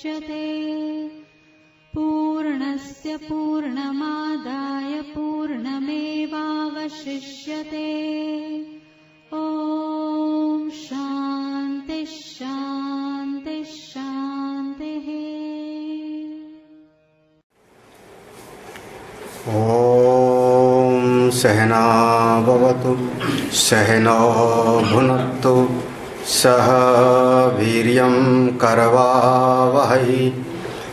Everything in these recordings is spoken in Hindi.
मुच्यते पूर्णस्य पूर्णमादाय पूर्णमेवावशिष्यते। ॐ शान्ति शान्ति शान्तिः। ॐ सहना भवतु सहनो भुनक्तु सह वीर्यं करवावहै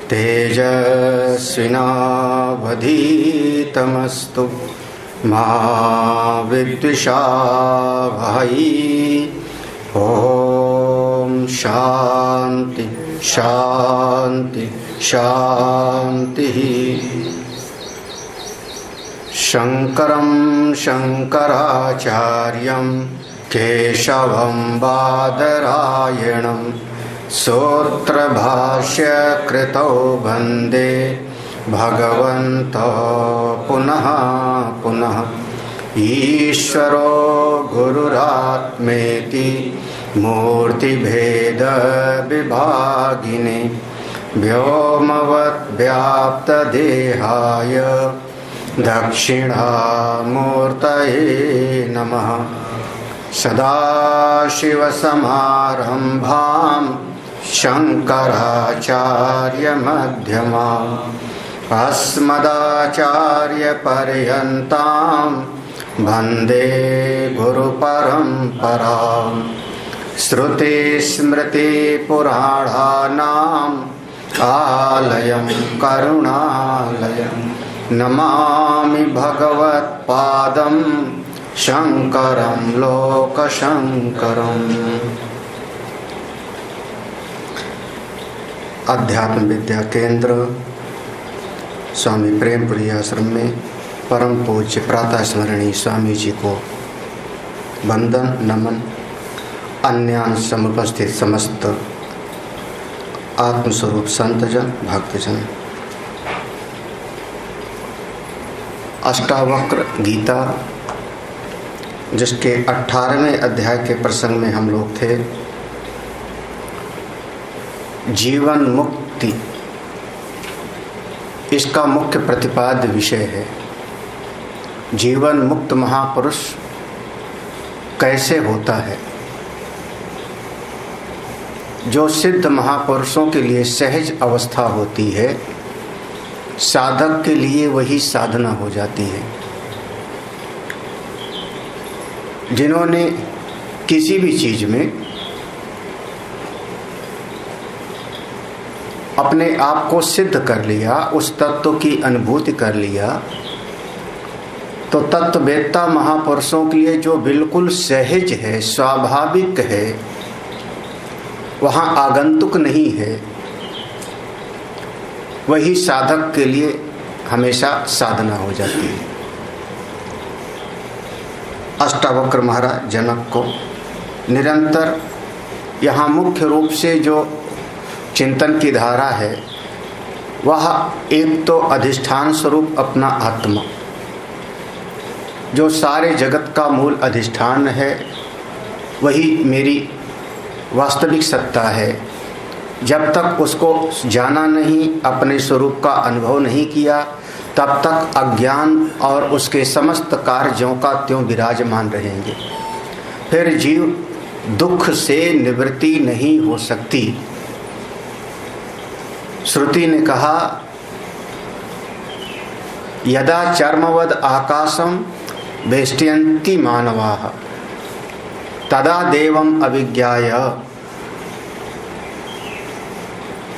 तेजस्विनावधीतमस्तु मा विद्विषावहै। ॐ शान्ति शान्ति शान्तिः। शङ्करं शङ्कराचार्यं केशवं बादरायणं सूत्रभाष्यकृतौ वन्दे भगवन्तौ पुनः पुनः। ईश्वरो गुरुरात्मेति मूर्तिभेदविभागिने व्योमवद्व्याप्तदेहाय दक्षिणामूर्तये नमः। सदाशिवसमारम्भां शङ्कराचार्यमध्यमाम् अस्मदाचार्यपर्यन्तां वन्दे गुरुपरम्पराम्। श्रुतिस्मृतिपुराणानाम् आलयं करुणालयं नमामि भगवत्पादं शङ्करं लोकशङ्करम्। अध्यात्म विद्या केंद्र स्वामी प्रेमपुरी आश्रम में परम पूज्य प्रातः स्मरणीय स्वामी जी को वंदन नमन। अन्यान समुपस्थित समस्त आत्मस्वरूप संतजन भक्तजन। अष्टावक्र गीता जिसके 18वें अध्याय के प्रसंग में हम लोग थे। जीवन मुक्ति इसका मुख्य प्रतिपाद्य विषय है। जीवन मुक्त महापुरुष कैसे होता है? जो सिद्ध महापुरुषों के लिए सहज अवस्था होती है, साधक के लिए वही साधना हो जाती है। जिन्होंने किसी भी चीज में अपने आप को सिद्ध कर लिया, उस तत्व की अनुभूति कर लिया, तो तत्ववेत्ता महापुरुषों के लिए जो बिल्कुल सहज है, स्वाभाविक है, वहाँ आगंतुक नहीं है, वही साधक के लिए हमेशा साधना हो जाती है। अष्टावक्र महाराज जनक को निरंतर यहाँ मुख्य रूप से जो चिंतन की धारा है वह एक तो अधिष्ठान स्वरूप अपना आत्मा, जो सारे जगत का मूल अधिष्ठान है, वही मेरी वास्तविक सत्ता है। जब तक उसको जाना नहीं, अपने स्वरूप का अनुभव नहीं किया, तब तक अज्ञान और उसके समस्त कार्यों का त्यों विराजमान रहेंगे। फिर जीव दुख से निवृत्ति नहीं हो सकती। श्रुति ने कहा, यदा चर्मवद आकाशम वेष्टयन्ति मानवाः तदा देवम अभिज्ञाय।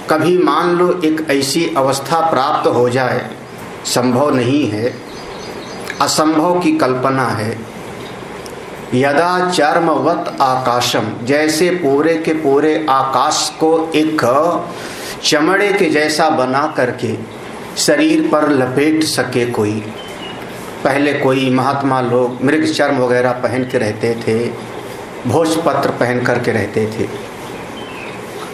कभी मान लो एक ऐसी अवस्था प्राप्त हो जाए, संभव नहीं है, असंभव की कल्पना है। यदा चर्मवत आकाशम, जैसे पूरे के पूरे आकाश को एक चमड़े के जैसा बना करके शरीर पर लपेट सके कोई। पहले कोई महात्मा लोग मृग चर्म वगैरह पहन के रहते थे, भोजपत्र पहन करके रहते थे।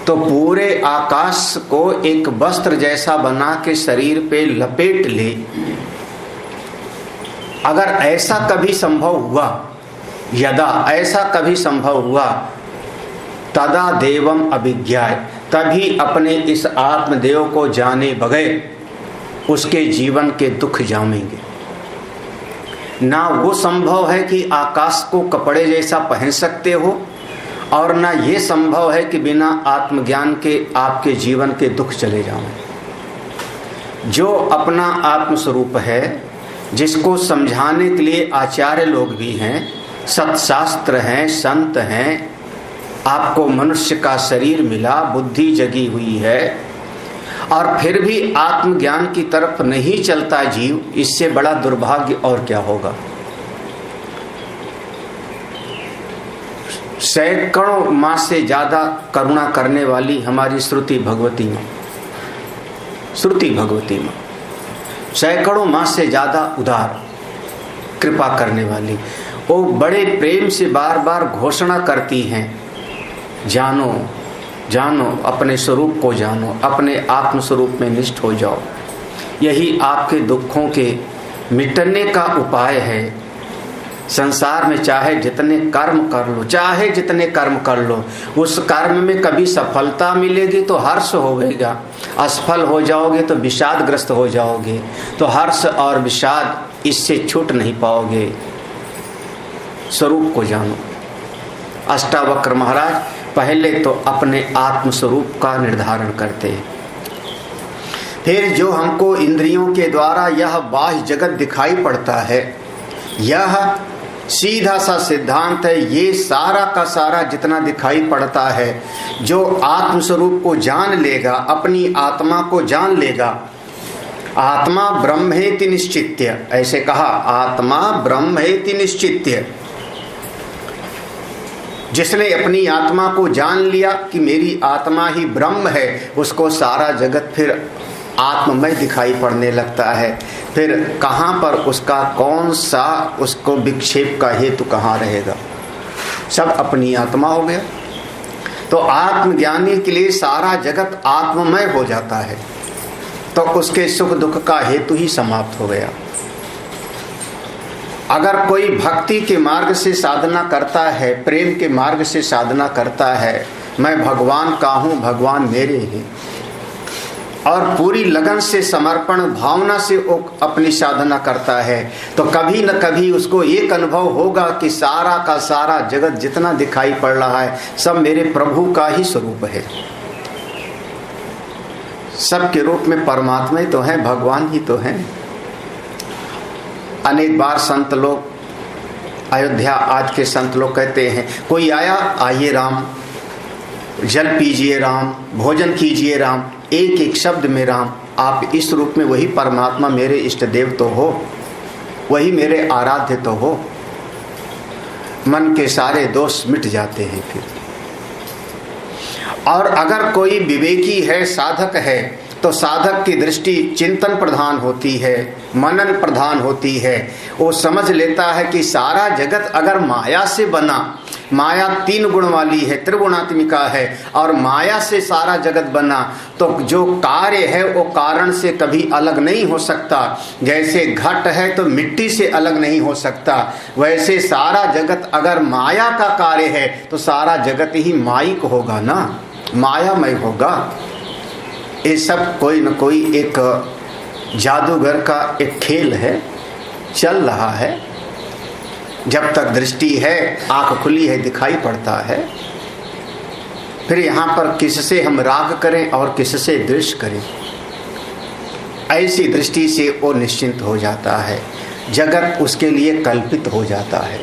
तो पूरे आकाश को एक वस्त्र जैसा बना के शरीर पे लपेट ले। अगर ऐसा कभी संभव हुआ, यदा ऐसा कभी संभव हुआ, तदा देवम अभिज्ञाय, तभी अपने इस आत्मदेव को जाने बगैर उसके जीवन के दुख जामेंगे। ना वो संभव है कि आकाश को कपड़े जैसा पहन सकते हो, और ना ये संभव है कि बिना आत्मज्ञान के आपके जीवन के दुख चले जाएं। जो अपना आत्मस्वरूप है, जिसको समझाने के लिए आचार्य लोग भी हैं, सत्शास्त्र हैं, संत हैं, आपको मनुष्य का शरीर मिला, बुद्धि जगी हुई है, और फिर भी आत्मज्ञान की तरफ नहीं चलता जीव, इससे बड़ा दुर्भाग्य और क्या होगा। सैकड़ों माँ से ज्यादा करुणा करने वाली हमारी श्रुति भगवती माँ, श्रुति भगवती माँ सैकड़ों माँ से ज्यादा उदार कृपा करने वाली, वो बड़े प्रेम से बार बार घोषणा करती हैं, जानो जानो, अपने स्वरूप को जानो, अपने आत्म स्वरूप में निष्ठ हो जाओ। यही आपके दुखों के मिटने का उपाय है। संसार में चाहे जितने कर्म कर लो, चाहे जितने कर्म कर लो, उस कर्म में कभी सफलता मिलेगी तो हर्ष होगा, असफल हो जाओगे तो विषादग्रस्त हो जाओगे। तो हर्ष और विषाद इससे छूट नहीं पाओगे। स्वरूप को जानो। अष्टावक्र महाराज पहले तो अपने आत्म स्वरूप का निर्धारण करते हैं, फिर जो हमको इंद्रियों के द्वारा यह बाह्य जगत दिखाई पड़ता है, यह सीधा सा सिद्धांत है। ये सारा का सारा जितना दिखाई पड़ता है, जो आत्म स्वरूप को जान लेगा, अपनी आत्मा को जान लेगा, आत्मा ब्रह्मेति निश्चित्य, ऐसे कहा, आत्मा ब्रह्मेति निश्चित्य। जिसने अपनी आत्मा को जान लिया कि मेरी आत्मा ही ब्रह्म है, उसको सारा जगत फिर आत्ममय दिखाई पड़ने लगता है। फिर कहाँ पर उसका कौन सा उसको विक्षेप का हेतु कहाँ रहेगा, सब अपनी आत्मा हो गया। तो आत्मज्ञानी के लिए सारा जगत आत्ममय हो जाता है, तो उसके सुख दुख का हेतु ही समाप्त हो गया। अगर कोई भक्ति के मार्ग से साधना करता है, प्रेम के मार्ग से साधना करता है, मैं भगवान का हूँ, भगवान मेरे हैं, और पूरी लगन से समर्पण भावना से वो अपनी साधना करता है, तो कभी न कभी उसको एक अनुभव होगा कि सारा का सारा जगत जितना दिखाई पड़ रहा है, सब मेरे प्रभु का ही स्वरूप है। सबके रूप में परमात्मा ही तो है, भगवान ही तो है। अनेक बार संत लोग, अयोध्या आज के संत लोग कहते हैं, कोई आया, आइए राम, जल पीजिए राम, भोजन कीजिए राम, एक एक शब्द में राम। आप इस रूप में वही परमात्मा मेरे इष्ट देव तो हो, वही मेरे आराध्य तो हो। मन के सारे दोष मिट जाते हैं फिर। और अगर कोई विवेकी है, साधक है, तो साधक की दृष्टि चिंतन प्रधान होती है, मनन प्रधान होती है। वो समझ लेता है कि सारा जगत अगर माया से बना, माया 3 गुण वाली है, त्रिगुणात्मिका है, और माया से सारा जगत बना, तो जो कार्य है वो कारण से कभी अलग नहीं हो सकता। जैसे घट है तो मिट्टी से अलग नहीं हो सकता, वैसे सारा जगत अगर माया का कार्य है तो सारा जगत ही माइक होगा ना, मायामय होगा। ये सब कोई न कोई एक जादूगर का एक खेल है, चल रहा है। जब तक दृष्टि है, आंख खुली है, दिखाई पड़ता है। फिर यहाँ पर किससे हम राग करें और किससे द्वेष करें, ऐसी दृष्टि से वो निश्चिंत हो जाता है। जगत उसके लिए कल्पित हो जाता है।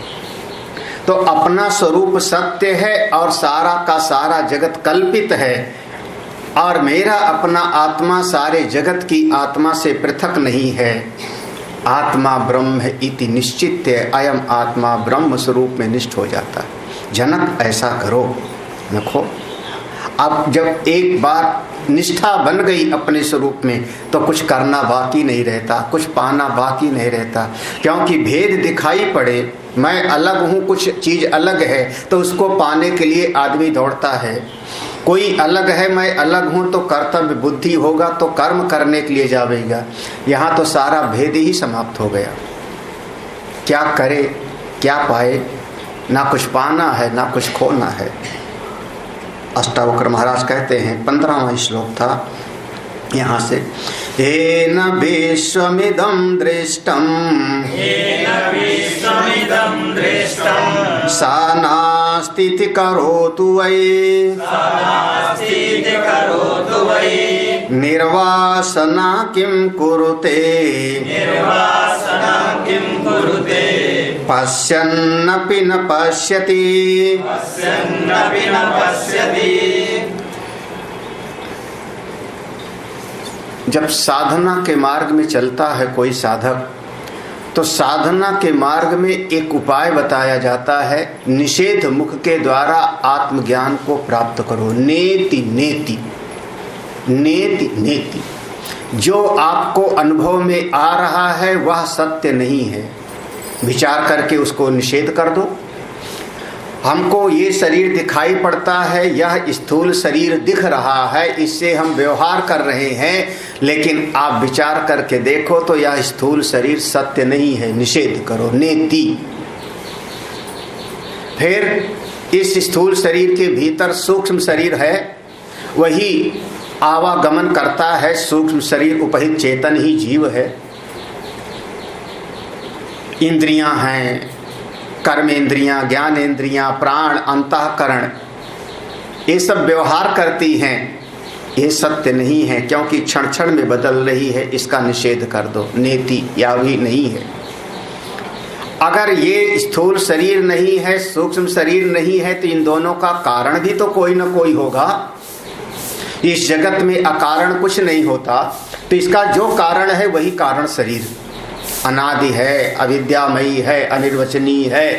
तो अपना स्वरूप सत्य है और सारा का सारा जगत कल्पित है, और मेरा अपना आत्मा सारे जगत की आत्मा से पृथक नहीं है। आत्मा ब्रह्म है इति निश्चित्य, अयम आत्मा ब्रह्म स्वरूप में निष्ठ हो जाता है। जनक ऐसा करो, देखो अब जब एक बार निष्ठा बन गई अपने स्वरूप में, तो कुछ करना बाकी नहीं रहता, कुछ पाना बाकी नहीं रहता। क्योंकि भेद दिखाई पड़े, मैं अलग हूँ, कुछ चीज अलग है, तो उसको पाने के लिए आदमी दौड़ता है। कोई अलग है, मैं अलग हूँ, तो कर्तव्य बुद्धि होगा तो कर्म करने के लिए जाएगा। यहाँ तो सारा भेद ही समाप्त हो गया। क्या करे, क्या पाए, ना कुछ पाना है ना कुछ खोना है। अष्टावक्र महाराज कहते हैं, 15वां श्लोक था यहाँ से, येन विश्वमिदं दृष्टं सा नास्तीति करोतु वै निर्वासना किं कुरुते पश्यन्नपि न पश्यति। जब साधना के मार्ग में चलता है कोई साधक, तो साधना के मार्ग में एक उपाय बताया जाता है, निषेध मुख के द्वारा आत्मज्ञान को प्राप्त करो। नेति नेति नेति नेति, जो आपको अनुभव में आ रहा है वह सत्य नहीं है, विचार करके उसको निषेध कर दो। हमको ये शरीर दिखाई पड़ता है, यह स्थूल शरीर दिख रहा है, इससे हम व्यवहार कर रहे हैं, लेकिन आप विचार करके देखो तो यह स्थूल शरीर सत्य नहीं है, निषेध करो। नेति, फिर इस स्थूल शरीर के भीतर सूक्ष्म शरीर है, वही आवागमन करता है, सूक्ष्म शरीर उपहित चेतन ही जीव है। इंद्रियां हैं, कर्मेंद्रियां, ज्ञानेंद्रियां, प्राण, अंतःकरण, ये सब व्यवहार करती हैं, ये सत्य नहीं है, क्योंकि क्षण क्षण में बदल रही है, इसका निषेध कर दो। नेति या भी नहीं है। अगर ये स्थूल शरीर नहीं है, सूक्ष्म शरीर नहीं है, तो इन दोनों का कारण भी तो कोई ना कोई होगा। इस जगत में अकारण कुछ नहीं होता, तो इसका जो कारण है वही कारण शरीर अनादि है, अविद्यामयी है, अनिर्वचनीय है,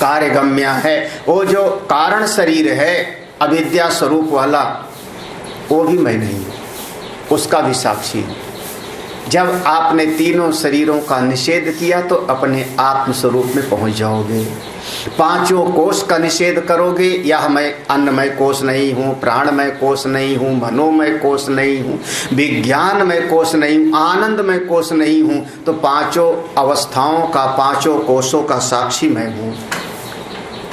कार्यगम्य है। वो जो कारण शरीर है अविद्या स्वरूप वाला, वो भी मैं नहीं हूँ, उसका भी साक्षी है। जब आपने तीनों शरीरों का निषेध किया तो अपने आत्म स्वरूप में पहुंच जाओगे। पांचों कोष का निषेध करोगे, यह मैं अन्नमय कोष नहीं हूँ, प्राणमय कोष नहीं हूँ, मनोमय कोष नहीं हूँ, विज्ञानमय कोष नहीं हूँ, आनंदमय कोष नहीं हूँ, तो पांचों अवस्थाओं का, पांचों कोषों का साक्षी मैं हूँ।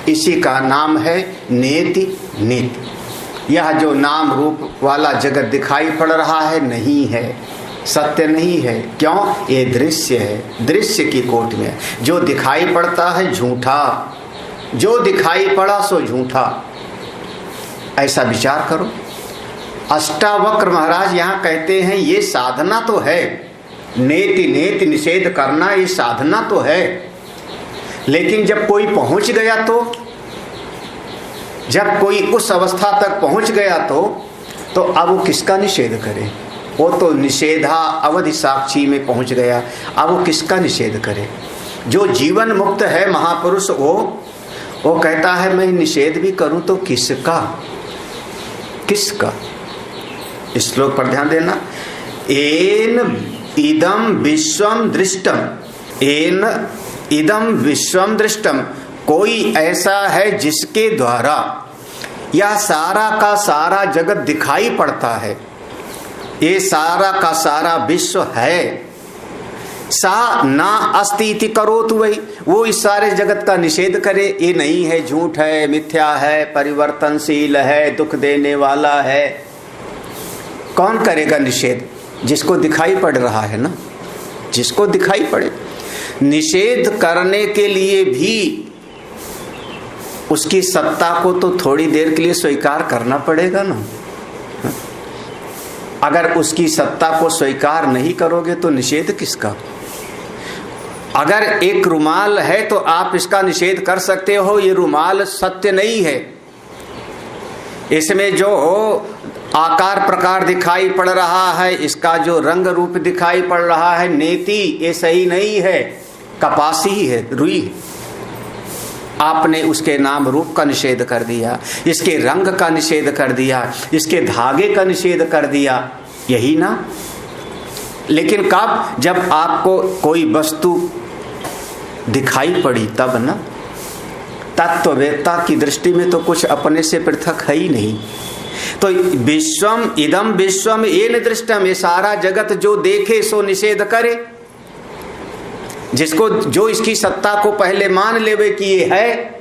इसी का नाम है नेति नेति। यह जो नाम रूप वाला जगत दिखाई पड़ रहा है नहीं है, सत्य नहीं है। क्यों? ये दृश्य है, दृश्य की कोट में है। जो दिखाई पड़ता है झूठा, जो दिखाई पड़ा सो झूठा, ऐसा विचार करो। अष्टावक्र महाराज यहाँ कहते हैं ये साधना तो है, नेति नेति निषेध करना ये साधना तो है, लेकिन जब कोई पहुंच गया तो, जब कोई उस अवस्था तक पहुंच गया तो अब वो किसका निषेध करे? वो तो निषेधा अवधि साक्षी में पहुंच गया, अब वो किसका निषेध करे? जो जीवन मुक्त है महापुरुष, वो कहता है मैं निषेध भी करूं तो किसका, किसका? इस श्लोक पर ध्यान देना। एन इदम विश्वम दृष्टम, एन इदम विश्वम दृष्टम, कोई ऐसा है जिसके द्वारा यह सारा का सारा जगत दिखाई पड़ता है, ये सारा का सारा विश्व है। सा ना अस्ति इति करोतु वही, वो इस सारे जगत का निषेध करे, ये नहीं है, झूठ है, मिथ्या है, परिवर्तनशील है, दुख देने वाला है। कौन करेगा निषेध? जिसको दिखाई पड़ रहा है ना, जिसको दिखाई पड़े। निषेध करने के लिए भी उसकी सत्ता को तो थोड़ी देर के लिए स्वीकार करना पड़ेगा ना। अगर उसकी सत्ता को स्वीकार नहीं करोगे तो निषेध किसका? अगर एक रुमाल है तो आप इसका निषेध कर सकते हो, ये रुमाल सत्य नहीं है, इसमें जो आकार प्रकार दिखाई पड़ रहा है, इसका जो रंग रूप दिखाई पड़ रहा है, नेति, ये सही नहीं है, कपासी ही है, रुई है। आपने उसके नाम रूप का निषेध कर दिया, इसके रंग का निषेध कर दिया, इसके धागे का निषेध कर दिया, यही ना। लेकिन कब? जब आपको कोई वस्तु दिखाई पड़ी तब ना। तत्ववेत्ता की दृष्टि में तो कुछ अपने से पृथक है ही नहीं। तो विश्वम इदम विश्वम येन दृष्टम, ये सारा जगत जो देखे सो निषेध करे। जिसको, जो इसकी सत्ता को पहले मान लेवे कि ये है,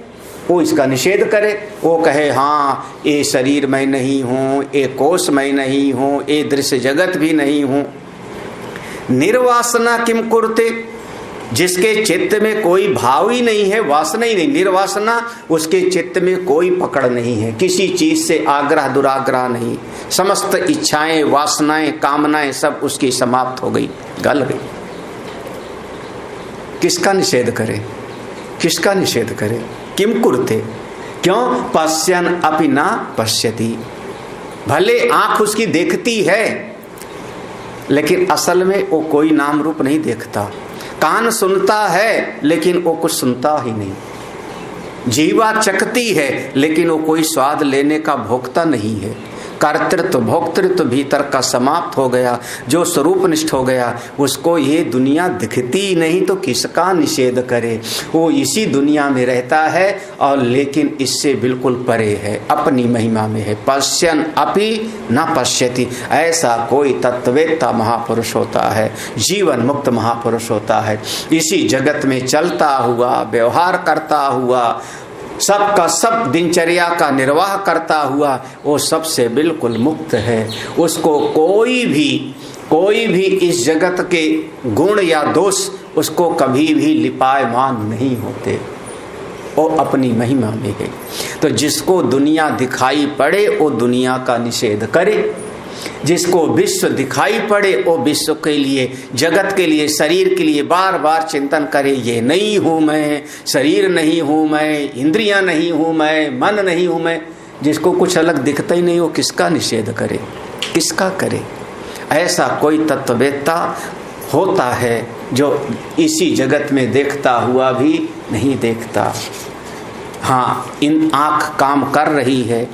वो इसका निषेध करे, वो कहे हाँ ये शरीर मैं नहीं हूँ, ये कोश मैं नहीं हूँ, ये दृश्य जगत भी नहीं हूँ। निर्वासना किम कुरते, जिसके चित्त में कोई भाव ही नहीं है, वासना ही नहीं, निर्वासना, उसके चित्त में कोई पकड़ नहीं है, किसी चीज से आग्रह दुराग्रह नहीं, समस्त इच्छाएं वासनाएं कामनाएं सब उसकी समाप्त हो गई, गल गई। किसका निषेध करे, किसका निषेध करे? किम कुरते, क्यों? पश्यन अपि ना पश्यति, भले आंख उसकी देखती है लेकिन असल में वो कोई नाम रूप नहीं देखता, कान सुनता है लेकिन वो कुछ सुनता ही नहीं, जीवा चखती है लेकिन वो कोई स्वाद लेने का भोगता नहीं है, कर्तृत्व भोक्तृत्व भीतर का समाप्त हो गया, जो स्वरूप निष्ठ हो गया, उसको ये दुनिया दिखती नहीं तो किसका निषेध करे? वो इसी दुनिया में रहता है और लेकिन इससे बिल्कुल परे है, अपनी महिमा में है। पश्यन अपि न पश्यति, ऐसा कोई तत्ववेत्ता महापुरुष होता है, जीवन मुक्त महापुरुष होता है, इसी जगत में चलता हुआ व्यवहार करता हुआ सबका सब दिनचर्या का निर्वाह करता हुआ वो सबसे बिल्कुल मुक्त है। उसको कोई भी इस जगत के गुण या दोष उसको कभी भी लिपायमान नहीं होते, वो अपनी महिमा में है। तो जिसको दुनिया दिखाई पड़े वो दुनिया का निषेध करे, जिसको विश्व दिखाई पड़े वो विश्व के लिए, जगत के लिए, शरीर के लिए बार बार चिंतन करे, ये नहीं हूँ मैं, शरीर नहीं हूँ मैं, इंद्रियां नहीं हूँ मैं, मन नहीं हूँ मैं। जिसको कुछ अलग दिखता ही नहीं वो किसका निषेध करे, किसका करे? ऐसा कोई तत्ववेत्ता होता है जो इसी जगत में देखता हुआ भी नहीं देखता। हाँ, इन आँख काम कर रही है,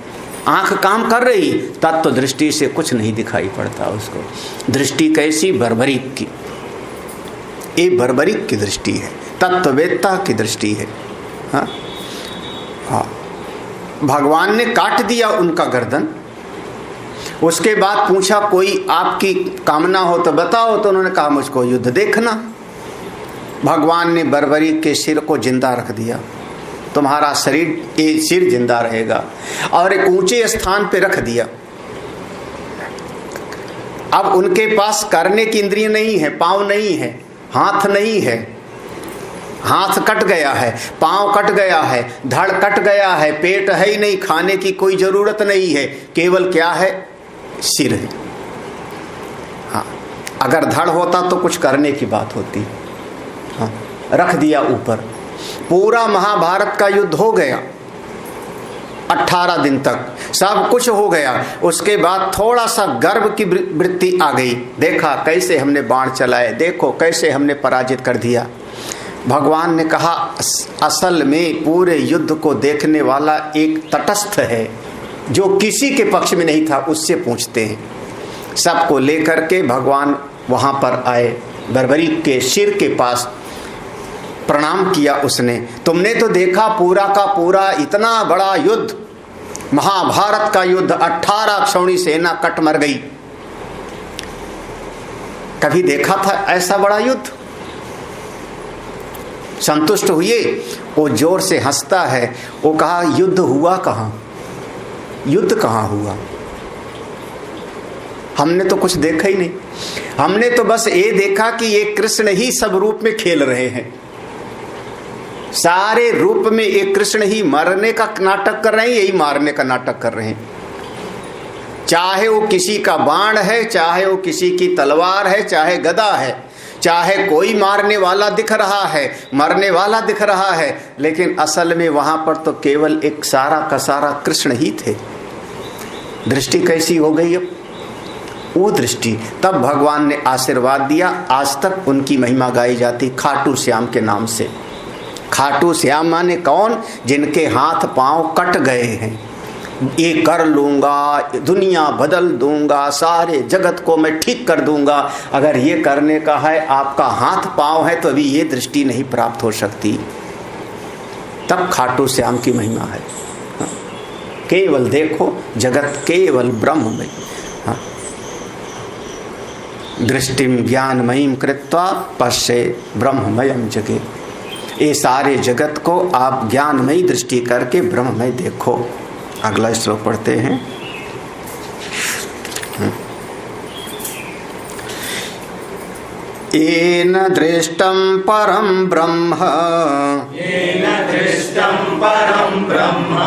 आंख काम कर रही, तत्व दृष्टि से कुछ नहीं दिखाई पड़ता उसको। दृष्टि कैसी? बर्बरीक की, ये बर्बरीक की दृष्टि है, तत्ववेत्ता की दृष्टि है। हाँ हाँ, भगवान ने काट दिया उनका गर्दन, उसके बाद पूछा कोई आपकी कामना हो तो बताओ, तो उन्होंने कहा मुझको युद्ध देखना। भगवान ने बर्बरीक के सिर को जिंदा रख दिया, तुम्हारा शरीर, ये सिर जिंदा रहेगा, और एक ऊंचे स्थान पे रख दिया। अब उनके पास करने की इंद्रिय नहीं है, पांव नहीं है, हाथ नहीं है, हाथ कट गया है, पांव कट गया है, धड़ कट गया है, पेट है ही नहीं, खाने की कोई जरूरत नहीं है, केवल क्या है? सिर है। हाँ, अगर धड़ होता तो कुछ करने की बात होती। हाँ, रख दिया ऊपर। पूरा महाभारत का युद्ध हो गया, 18 दिन तक सब कुछ हो गया। उसके बाद थोड़ा सा गर्व की वृत्ति आ गई, देखा कैसे हमने बाण चलाए, देखो कैसे हमने पराजित कर दिया। भगवान ने कहा असल में पूरे युद्ध को देखने वाला एक तटस्थ है जो किसी के पक्ष में नहीं था, उससे पूछते हैं। सबको लेकर के भगवान वहां पर आए, बर्बरीक के सिर के पास प्रणाम किया उसने। तुमने तो देखा पूरा का पूरा इतना बड़ा युद्ध, महाभारत का युद्ध, 18 क्षौणी सेना कट मर गई, कभी देखा था ऐसा बड़ा युद्ध? संतुष्ट हुए, वो जोर से हंसता है। वो कहा युद्ध हुआ कहाँ, युद्ध कहाँ हुआ? हमने तो कुछ देखा ही नहीं, हमने तो बस ये देखा कि ये कृष्ण ही सब रूप में खेल रहे हैं, सारे रूप में एक कृष्ण ही मरने का नाटक कर रहे हैं, यही मारने का नाटक कर रहे हैं। चाहे वो किसी का बाण है, चाहे वो किसी की तलवार है, चाहे गदा है, चाहे कोई मारने वाला दिख रहा है, मरने वाला दिख रहा है, लेकिन असल में वहां पर तो केवल एक सारा का सारा कृष्ण ही थे। दृष्टि कैसी हो गई अब? वो दृष्टि। तब भगवान ने आशीर्वाद दिया, आज तक उनकी महिमा गाई जाती खाटू श्याम के नाम से। खाटू श्याम माने कौन? जिनके हाथ पांव कट गए हैं, ये कर लूंगा, दुनिया बदल दूंगा, सारे जगत को मैं ठीक कर दूंगा। अगर ये करने का है, आपका हाथ पांव है, तो अभी ये दृष्टि नहीं प्राप्त हो सकती। तब खाटू श्याम की महिमा है। केवल देखो, जगत केवल ब्रह्ममय। दृष्टिम ज्ञानमयीं कृत्वा पश्ये ब्रह्ममयं जगे। ये सारे जगत को आप ज्ञानमयी दृष्टि करके ब्रह्ममय देखो। अगला श्लोक पढ़ते हैं। येन दृष्टं परं ब्रह्म, येन दृष्टं परं ब्रह्म,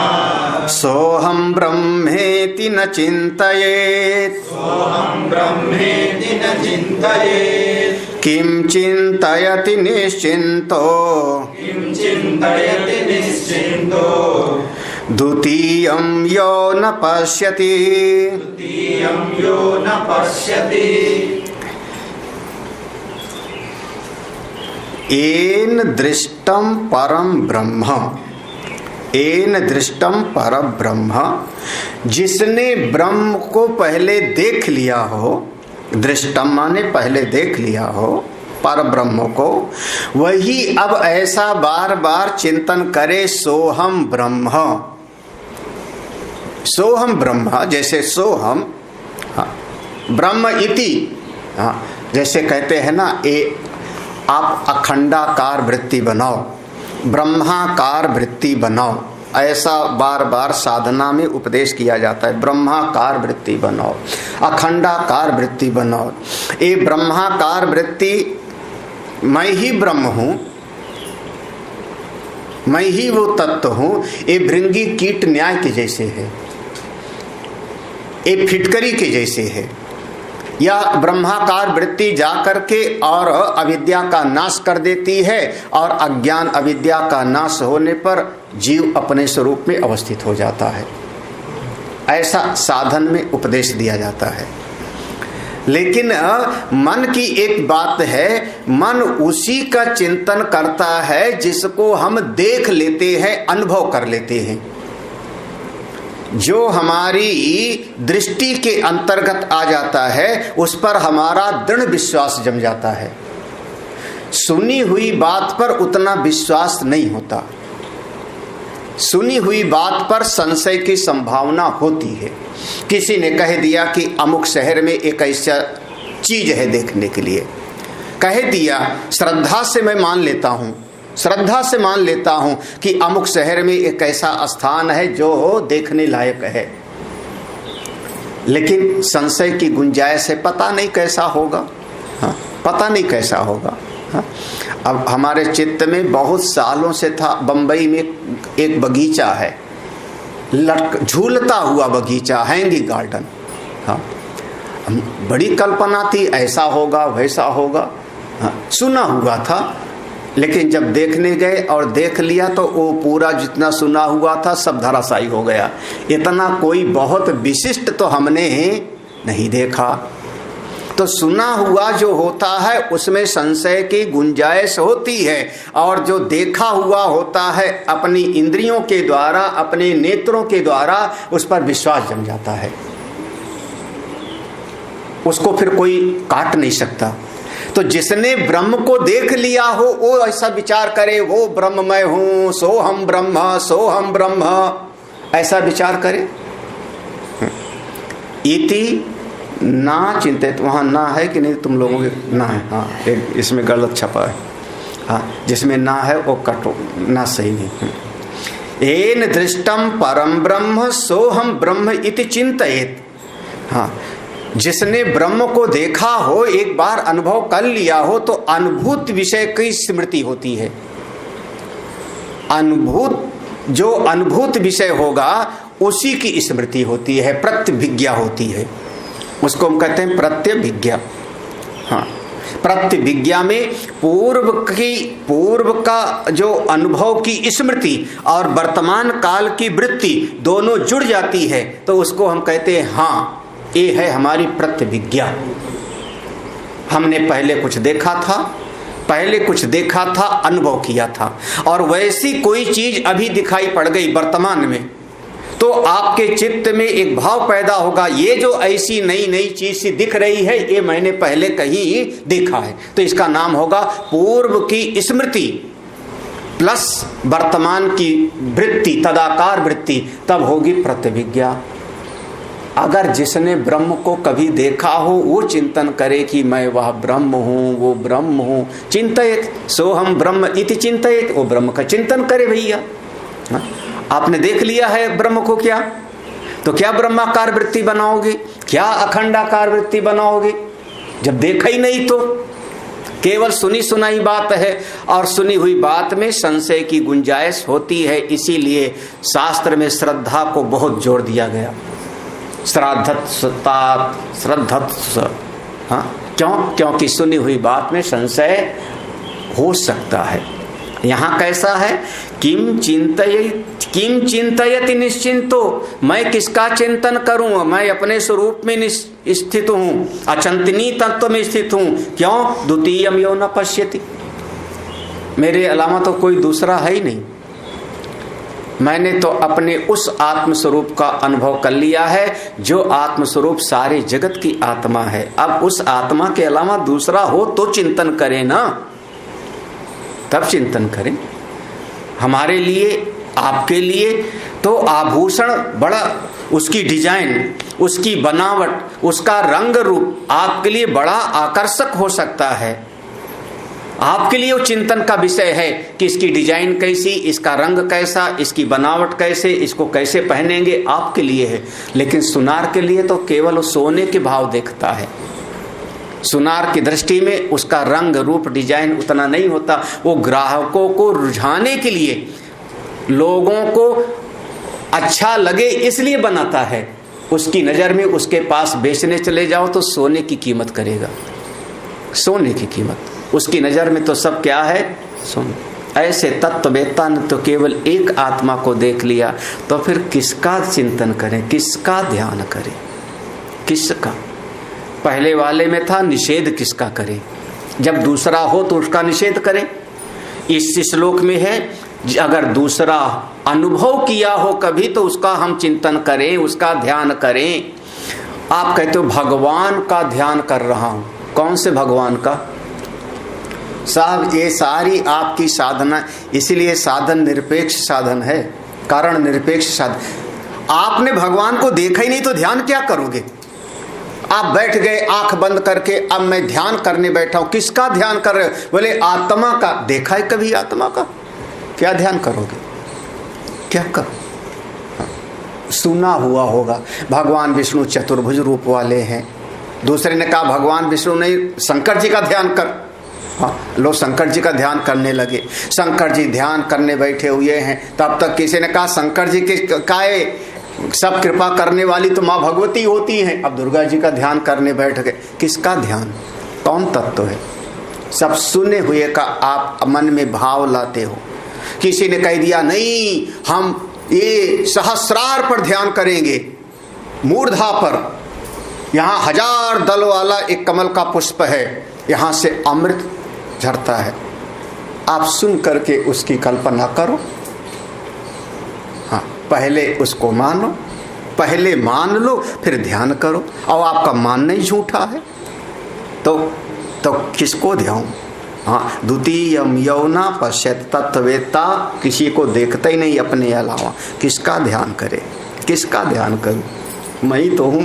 सोऽहं ब्रह्मेति न चिन्तयेत्, सोऽहं ब्रह्मेति न चिन्तयेत्, किं चिन्तयति निश्चिन्तो, किं चिन्तयति निश्चिन्तो, द्वितीयं यो न पश्यति, द्वितीयं यो न पश्यति। येन दृष्टं परम ब्रह्म, येन दृष्टम पर ब्रह्म, जिसने ब्रह्म को पहले देख लिया हो, दृष्टम माने पहले देख लिया हो पर ब्रह्म को, वही अब ऐसा बार बार चिंतन करे सोहम ब्रह्म, सोहम ब्रह्म, जैसे सोहम ब्रह्म इति, जैसे कहते हैं ना, आप अखंडाकार वृत्ति बनाओ, ब्रह्माकार वृत्ति बनाओ, ऐसा बार बार साधना में उपदेश किया जाता है। ब्रह्माकार वृत्ति बनाओ, अखंडाकार वृत्ति बनाओ। ये ब्रह्माकार वृत्ति, मैं ही ब्रह्म हूं, मैं ही वो तत्व हूं, ये भृंगी कीट न्याय के जैसे है, ये फिटकरी के जैसे है। या ब्रह्माकार वृत्ति जाकर के और अविद्या का नाश कर देती है, और अज्ञान अविद्या का नाश होने पर जीव अपने स्वरूप में अवस्थित हो जाता है। ऐसा साधन में उपदेश दिया जाता है। लेकिन मन की एक बात है, मन उसी का चिंतन करता है जिसको हम देख लेते हैं, अनुभव कर लेते हैं, जो हमारी दृष्टि के अंतर्गत आ जाता है, उस पर हमारा दृढ़ विश्वास जम जाता है। सुनी हुई बात पर उतना विश्वास नहीं होता, सुनी हुई बात पर संशय की संभावना होती है। किसी ने कह दिया कि अमुक शहर में एक ऐसा चीज है देखने के लिए, कह दिया, श्रद्धा से मैं मान लेता हूं, श्रद्धा से मान लेता हूं कि अमुक शहर में एक ऐसा स्थान है जो देखने लायक है, लेकिन संशय की गुंजाइश है, पता नहीं कैसा होगा, पता नहीं कैसा होगा। अब हमारे चित्त में बहुत सालों से था, बंबई में एक बगीचा है, झूलता हुआ बगीचा, हैंगिंग गार्डन। बड़ी कल्पना थी, ऐसा होगा वैसा होगा, सुना हुआ था, लेकिन जब देखने गए और देख लिया तो वो पूरा जितना सुना हुआ था सब धराशायी हो गया। इतना कोई बहुत विशिष्ट तो हमने नहीं देखा। तो सुना हुआ जो होता है उसमें संशय की गुंजाइश होती है, और जो देखा हुआ होता है अपनी इंद्रियों के द्वारा, अपने नेत्रों के द्वारा, उस पर विश्वास जम जाता है, उसको फिर कोई काट नहीं सकता। तो जिसने ब्रह्म को देख लिया हो वो ऐसा विचार करे, वो ब्रह्म मैं हूं, सो हम ब्रह्म, सो हम ब्रह्म, ऐसा विचार करे। इति ना चिंतित, वहां ना है कि नहीं तुम लोगों के? ना है, हाँ, इसमें गलत छपा है, हाँ, जिसमें ना है वो कटो, ना सही नहीं। येन दृष्टम परम ब्रह्म सोहम ब्रह्म इति चिंतयेत। हाँ, जिसने ब्रह्म को देखा हो, एक बार अनुभव कर लिया हो, तो अनुभूत विषय की स्मृति होती है। अनुभूत, जो अनुभूत विषय होगा उसी की स्मृति होती है, प्रत्यभिज्ञा होती है, उसको हम कहते हैं प्रत्यभिज्ञा। हाँ, प्रत्यभिज्ञा में पूर्व का जो अनुभव की स्मृति और वर्तमान काल की वृत्ति दोनों जुड़ जाती है, तो उसको हम कहते हैं हाँ, ये है हमारी प्रत्यभिज्ञा। हमने पहले कुछ देखा था, अनुभव किया था, और वैसी कोई चीज अभी दिखाई पड़ गई वर्तमान में, तो आपके चित्त में एक भाव पैदा होगा, ये जो ऐसी नई नई चीज सी दिख रही है, ये मैंने पहले कहीं देखा है। तो इसका नाम होगा पूर्व की स्मृति प्लस वर्तमान की वृत्ति, तदाकार वृत्ति, तब होगी प्रत्यभिज्ञा। अगर जिसने ब्रह्म को कभी देखा हो वो चिंतन करे कि मैं वह ब्रह्म हूँ, वो ब्रह्म हूँ। चिंतयेत सोहम ब्रह्म इति चिंतयेत, वो ब्रह्म का चिंतन करे भैया। आपने देख लिया है ब्रह्म को क्या, तो क्या ब्रह्माकार वृत्ति बनाओगे, क्या अखंडाकार वृत्ति बनाओगे? जब देखा ही नहीं तो केवल सुनी सुनाई बात है, और सुनी हुई बात में संशय की गुंजाइश होती है। इसीलिए शास्त्र में श्रद्धा को बहुत जोर दिया गया। श्रद्धत्स, हाँ, क्यों? क्योंकि सुनी हुई बात में संशय हो सकता है। यहाँ कैसा है? किम चिंतयति निश्चिंतो, मैं किसका चिंतन करूं? मैं अपने स्वरूप में स्थित हूं, अचिंतनीय तत्व में स्थित हूं। क्यों? द्वितीयम यो न पश्यति, मेरे अलावा तो कोई दूसरा है ही नहीं। मैंने तो अपने उस आत्म स्वरूप का अनुभव कर लिया है जो आत्म स्वरूप सारे जगत की आत्मा है। अब उस आत्मा के अलावा दूसरा हो तो चिंतन करें ना, तब चिंतन करें। हमारे लिए, आपके लिए तो आभूषण बड़ा, उसकी डिजाइन, उसकी बनावट, उसका रंग रूप आपके लिए बड़ा आकर्षक हो सकता है। आपके लिए वो चिंतन का विषय है कि इसकी डिजाइन कैसी, इसका रंग कैसा, इसकी बनावट कैसे, इसको कैसे पहनेंगे, आपके लिए है। लेकिन सुनार के लिए तो केवल सोने के भाव देखता है। सुनार की दृष्टि में उसका रंग रूप डिजाइन उतना नहीं होता। वो ग्राहकों को रुझाने के लिए, लोगों को अच्छा लगे इसलिए बनाता है। उसकी नजर में उसके पास बेचने चले जाओ तो सोने की कीमत करेगा, सोने की कीमत। उसकी नजर में तो सब क्या है? सोने। ऐसे तत्ववेत्ता ने तो केवल एक आत्मा को देख लिया, तो फिर किसका चिंतन करें, किसका ध्यान करें, किसका? पहले वाले में था निषेध किसका करें, जब दूसरा हो तो उसका निषेध करें। इस श्लोक में है अगर दूसरा अनुभव किया हो कभी तो उसका हम चिंतन करें, उसका ध्यान करें। आप कहते हो भगवान का ध्यान कर रहा हूं, कौन से भगवान का? साहब ये सारी आपकी साधना, इसीलिए साधन निरपेक्ष साधन है, कारण निरपेक्ष साधन। आपने भगवान को देखा ही नहीं तो ध्यान क्या करोगे? आप बैठ गए आंख बंद करके, अब मैं ध्यान करने बैठा हूं, किसका ध्यान कर रहे हो? बोले आत्मा का। देखा है कभी आत्मा का? क्या ध्यान करोगे? क्या करो? सुना हुआ होगा भगवान विष्णु चतुर्भुज रूप वाले हैं। दूसरे ने कहा भगवान विष्णु नहीं, शंकर जी का ध्यान कर। हाँ, लो शंकर जी का ध्यान करने लगे। शंकर जी ध्यान करने बैठे हुए हैं, तब तक किसी ने कहा शंकर जी के काहे, सब कृपा करने वाली तो माँ भगवती होती हैं। अब दुर्गा जी का ध्यान करने बैठ गए। किसका ध्यान? कौन तत्व है? सब सुने हुए का आप मन में भाव लाते हो। किसी ने कह दिया नहीं, हम ये सहस्रार पर ध्यान करेंगे, मूर्धा पर, यहाँ 1000 दल वाला एक कमल का पुष्प है, यहाँ से अमृत झरता है। आप सुन करके उसकी कल्पना करो। हाँ, पहले उसको मानो, पहले मान लो, फिर ध्यान करो। और आपका मानना ही झूठा है तो किसको ध्यान? हाँ, द्वितीयम यौना पश्यत, तत्ववेत्ता किसी को देखता ही नहीं अपने अलावा। किसका ध्यान करे, किसका ध्यान करूं? मैं ही तो हूं।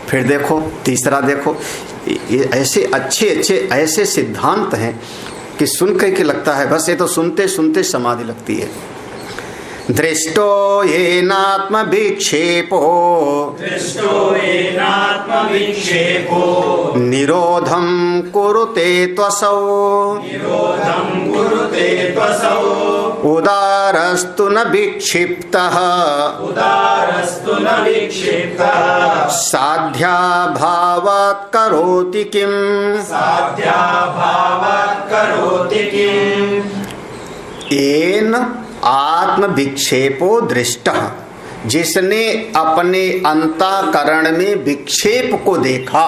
फिर देखो तीसरा, देखो ये ऐसे अच्छे अच्छे ऐसे सिद्धांत हैं कि सुन के लगता है बस ये तो सुनते सुनते समाधि लगती है। दृष्टो येनात्म विक्षेपो, दृष्टो येनात्म विक्षेपो, निरोधं कुरुते त्वसौ, निरोधं कुरुते त्वसौ, उदारस्तु न विक्षिप्तः, उदारस्तु न विक्षिप्तः, साध्याभावात् करोति किम्, साध्याभावात् करोति किम्। येन आत्म विक्षेपो दृष्टः, जिसने अपने अंतःकरण में विक्षेप को देखा।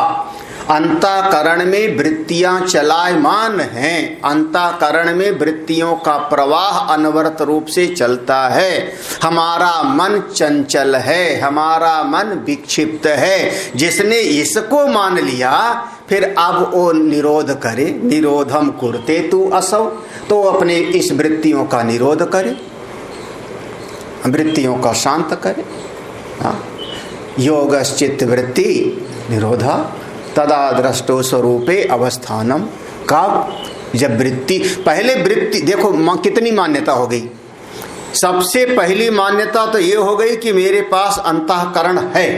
अंतःकरण में वृत्तियां चलायमान हैं, अंतःकरण में वृत्तियों का प्रवाह अनवरत रूप से चलता है। हमारा मन चंचल है, हमारा मन विक्षिप्त है। जिसने इसको मान लिया फिर अब वो निरोध करे। निरोधम कुरते तु असौ, तो अपने इस वृत्तियों का निरोध करे, वृत्तियों का शांत करे। हाँ, योगश्चित्त वृत्ति निरोधा तदा द्रष्टो स्वरूपे अवस्थानम। कब? जब वृत्ति, पहले वृत्ति देखो कितनी मान्यता हो गई। सबसे पहली मान्यता तो ये हो गई कि मेरे पास अंतःकरण है,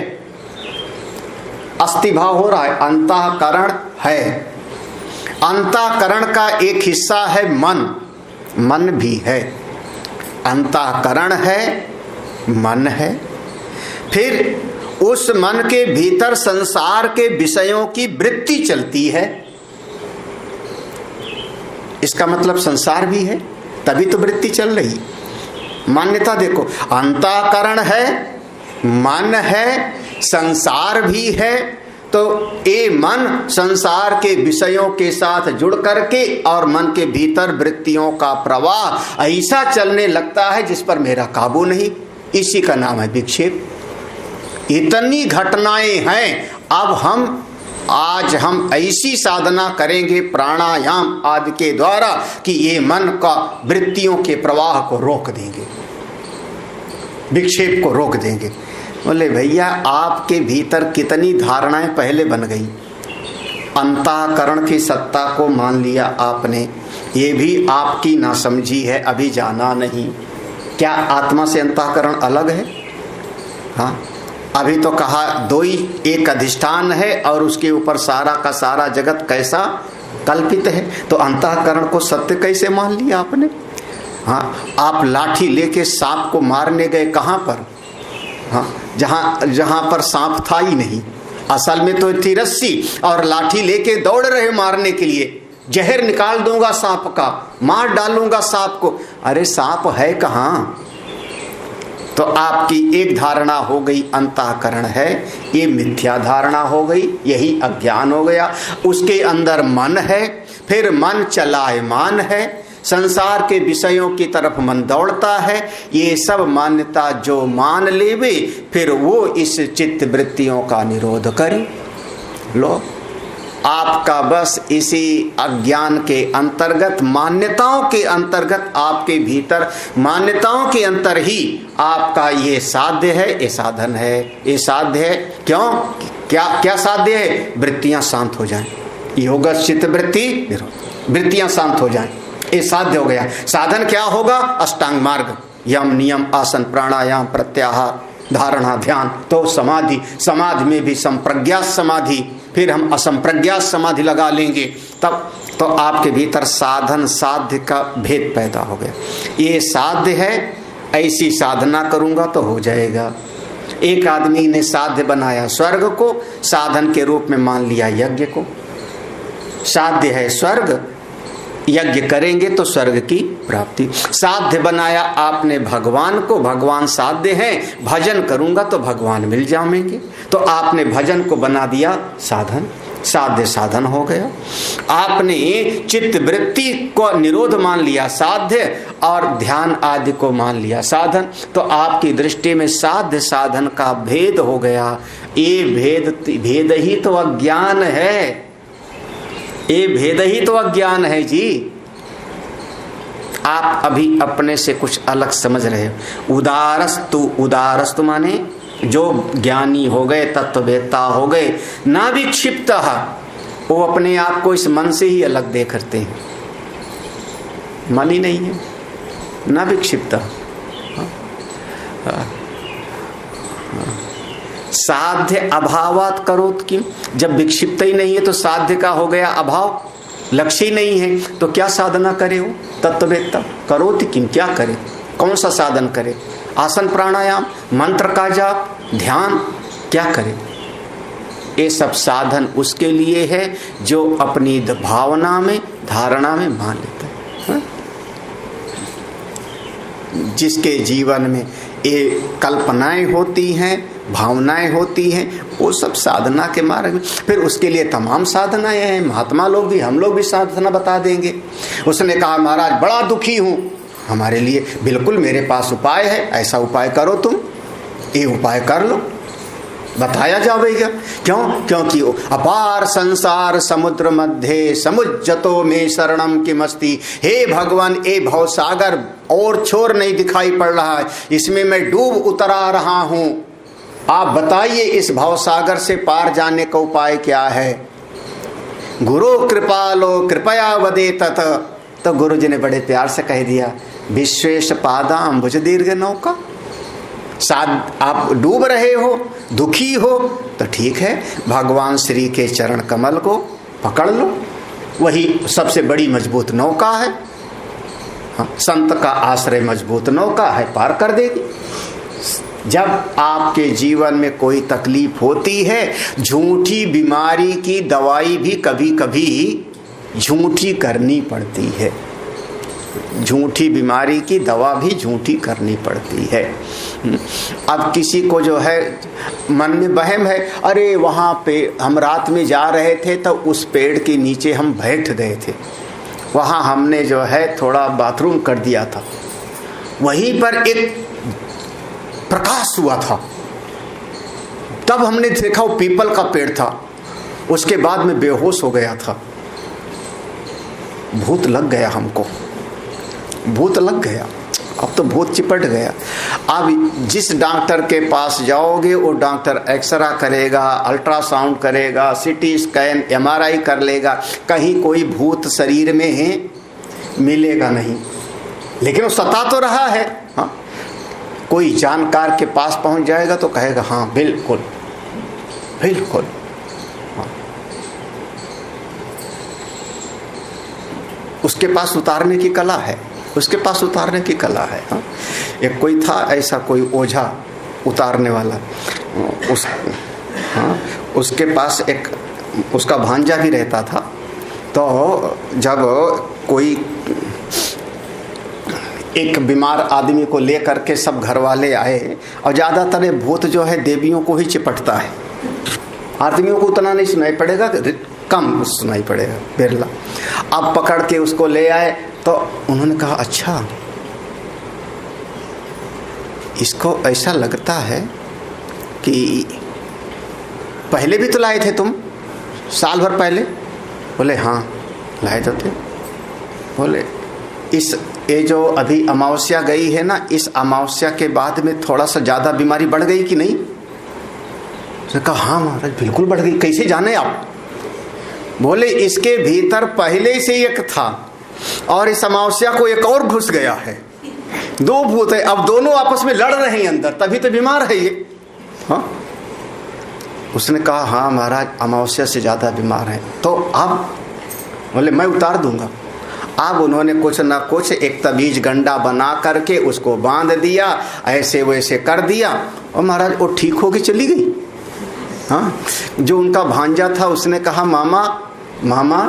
अस्थिभाव हो रहा है, अंतःकरण है। अंतःकरण का एक हिस्सा है मन, मन भी है, अंतःकरण है, मन है। फिर उस मन के भीतर संसार के विषयों की वृत्ति चलती है, इसका मतलब संसार भी है, तभी तो वृत्ति चल रही। मान्यता देखो, अंतःकरण है, मन है, संसार भी है, तो ये मन संसार के विषयों के साथ जुड़ करके और मन के भीतर वृत्तियों का प्रवाह ऐसा चलने लगता है जिस पर मेरा काबू नहीं। इसी का नाम है विक्षेप। इतनी घटनाएं हैं। अब आज हम ऐसी साधना करेंगे प्राणायाम आदि के द्वारा कि ये मन का वृत्तियों के प्रवाह को रोक देंगे, विक्षेप को रोक देंगे। बोले भैया आपके भीतर कितनी धारणाएं पहले बन गई। अंतःकरण की सत्ता को मान लिया आपने, ये भी आपकी नासमझी है, अभी जाना नहीं। क्या आत्मा से अंतःकरण अलग है? हाँ, अभी तो कहा दो ही एक अधिष्ठान है और उसके ऊपर सारा का सारा जगत कैसा कल्पित है। तो अंतःकरण को सत्य कैसे मान लिया आपने? हाँ, आप लाठी लेके सांप को मारने गए, कहाँ पर? हाँ, जहां पर सांप था ही नहीं, असल में तो थी रस्सी, और लाठी लेके दौड़ रहे मारने के लिए। जहर निकाल दूंगा सांप का, मार डालूंगा सांप को। अरे सांप है कहाँ? तो आपकी एक धारणा हो गई अंतःकरण है, ये मिथ्या धारणा हो गई, यही अज्ञान हो गया। उसके अंदर मन है, फिर मन चलायमान है, संसार के विषयों की तरफ मन दौड़ता है। ये सब मान्यता जो मान लेवे फिर वो इस चित्त वृत्तियों का निरोध करे। लो, आपका बस इसी अज्ञान के अंतर्गत, मान्यताओं के अंतर्गत, आपके भीतर मान्यताओं के अंतर ही आपका ये साध्य है, ये साधन है, ये साध्य है। क्यों? क्या साध्य है? वृत्तियां शांत हो जाएं, योगश्चित्त वृत्ति निरोध, वृत्तियां शांत हो जाएं, ये साध्य हो गया। साधन क्या होगा? अष्टांग मार्ग, यम नियम आसन प्राणायाम प्रत्याहार धारणा ध्यान। तो समाधि, समाधि में भी संप्रज्ञात समाधि, फिर हम असंप्रज्ञात समाधि लगा लेंगे, तब तो आपके भीतर साधन साध्य का भेद पैदा हो गया। ये साध्य है, ऐसी साधना करूंगा तो हो जाएगा। एक आदमी ने साध्य बनाया स्वर्ग को, साधन के रूप में मान लिया यज्ञ को। साध्य है स्वर्ग, यज्ञ करेंगे तो स्वर्ग की प्राप्ति। साध्य बनाया आपने भगवान को, भगवान साध्य है, भजन करूंगा तो भगवान मिल जाएंगे। तो आपने भजन को बना दिया साधन, साध्य साधन हो गया। आपने चित्त वृत्ति को निरोध मान लिया साध्य, और ध्यान आदि को मान लिया साधन। तो आपकी दृष्टि में साध्य साधन का भेद हो गया। ये भेद ही तो अज्ञान है, ये भेद ही तो अज्ञान है जी। आप अभी अपने से कुछ अलग समझ रहे हो। उदारस्तु माने जो ज्ञानी हो गए, तत्ववेत्ता हो गए, ना विक्षिप्त, वो अपने आप को इस मन से ही अलग देख करते हैं। मन ही नहीं है, ना विक्षिप्त। साध्य अभावात करोत किम, जब विक्षिप्त ही नहीं है तो साध्य का हो गया अभाव, लक्ष्य ही नहीं है, तो क्या साधना करे हो तत्ववेत्ता? करोत किम, क्या करे, कौन सा साधन करे? आसन प्राणायाम, मंत्र का जाप, ध्यान, क्या करे? ये सब साधन उसके लिए है जो अपनी भावना में, धारणा में मान लेता है। जिसके जीवन में ये कल्पनाएं होती हैं, भावनाएं होती हैं, वो सब साधना के मार्ग में। फिर उसके लिए तमाम साधनाएं हैं। महात्मा लोग भी, हम लोग भी साधना बता देंगे। उसने कहा महाराज बड़ा दुखी हूं, हमारे लिए बिल्कुल मेरे पास उपाय है, ऐसा उपाय करो, तुम ये उपाय कर लो, बताया जाएगा। क्यों? क्योंकि अपार संसार समुद्र मध्य समुज्जतो में शरणम किमस्ति। हे भगवान, ए भवसागर और छोर नहीं दिखाई पड़ रहा है, इसमें मैं डूब उतरा रहा हूं। आप बताइए इस भवसागर से पार जाने का उपाय क्या है? गुरु कृपालो कृपया वदे तत। तो गुरु जी ने बड़े प्यार से कह दिया, विश्वेश पादाम भुज दीर्घ नौका। साथ आप डूब रहे हो, दुखी हो, तो ठीक है, भगवान श्री के चरण कमल को पकड़ लो, वही सबसे बड़ी मजबूत नौका है। हाँ, संत का आश्रय मजबूत नौका है, पार कर देगी। जब आपके जीवन में कोई तकलीफ होती है, झूठी बीमारी की दवाई भी कभी कभी झूठी करनी पड़ती है। झूठी बीमारी की दवा भी झूठी करनी पड़ती है। अब किसी को जो है मन में वहम है, अरे वहाँ पे हम रात में जा रहे थे तो उस पेड़ के नीचे हम बैठ गए थे, वहाँ हमने जो है थोड़ा बाथरूम कर दिया था, वहीं पर एक प्रकाश हुआ था, तब हमने देखा वो पीपल का पेड़ था, उसके बाद में बेहोश हो गया था। भूत लग गया हमको, भूत लग गया, अब तो भूत चिपट गया। अब जिस डॉक्टर के पास जाओगे वो डॉक्टर एक्सरा करेगा, अल्ट्रासाउंड करेगा, सीटी स्कैन, एमआरआई कर लेगा, कहीं कोई भूत शरीर में है मिलेगा नहीं, लेकिन वो सता तो रहा है। हाँ, कोई जानकार के पास पहुंच जाएगा तो कहेगा हाँ बिल्कुल बिल्कुल। हाँ, उसके पास उतारने की कला है, उसके पास उतारने की कला है। हाँ, एक कोई था ऐसा, कोई ओझा उतारने वाला, उसके पास एक उसका भांजा भी रहता था। तो जब कोई एक बीमार आदमी को ले करके सब घर वाले आए, और ज़्यादातर ये भूत जो है देवियों को ही चिपटता है, आदमियों को उतना नहीं सुनाई पड़ेगा, कम सुनाई पड़ेगा, बिरला। अब पकड़ के उसको ले आए तो उन्होंने कहा अच्छा, इसको ऐसा लगता है कि पहले भी तो लाए थे तुम, साल भर पहले? बोले हाँ लाए तो थे। बोले ये जो अभी अमावस्या गई है ना, इस अमावस्या के बाद में थोड़ा सा ज़्यादा बीमारी बढ़ गई कि नहीं? उसने कहा हाँ महाराज बिल्कुल बढ़ गई। कैसे जाने आप? बोले इसके भीतर पहले से एक था और इस अमावस्या को एक और घुस गया है, दो भूत है, अब दोनों आपस में लड़ रहे हैं अंदर, तभी तो बीमार है ये। हाँ, उसने कहा हाँ महाराज अमावस्या से ज़्यादा बीमार है। तो अब बोले मैं उतार दूंगा। अब उन्होंने कुछ ना कुछ एक तबीज गंडा बना करके उसको बांध दिया, ऐसे वैसे कर दिया, और महाराज वो ठीक होके चली गई। हाँ, जो उनका भांजा था उसने कहा मामा मामा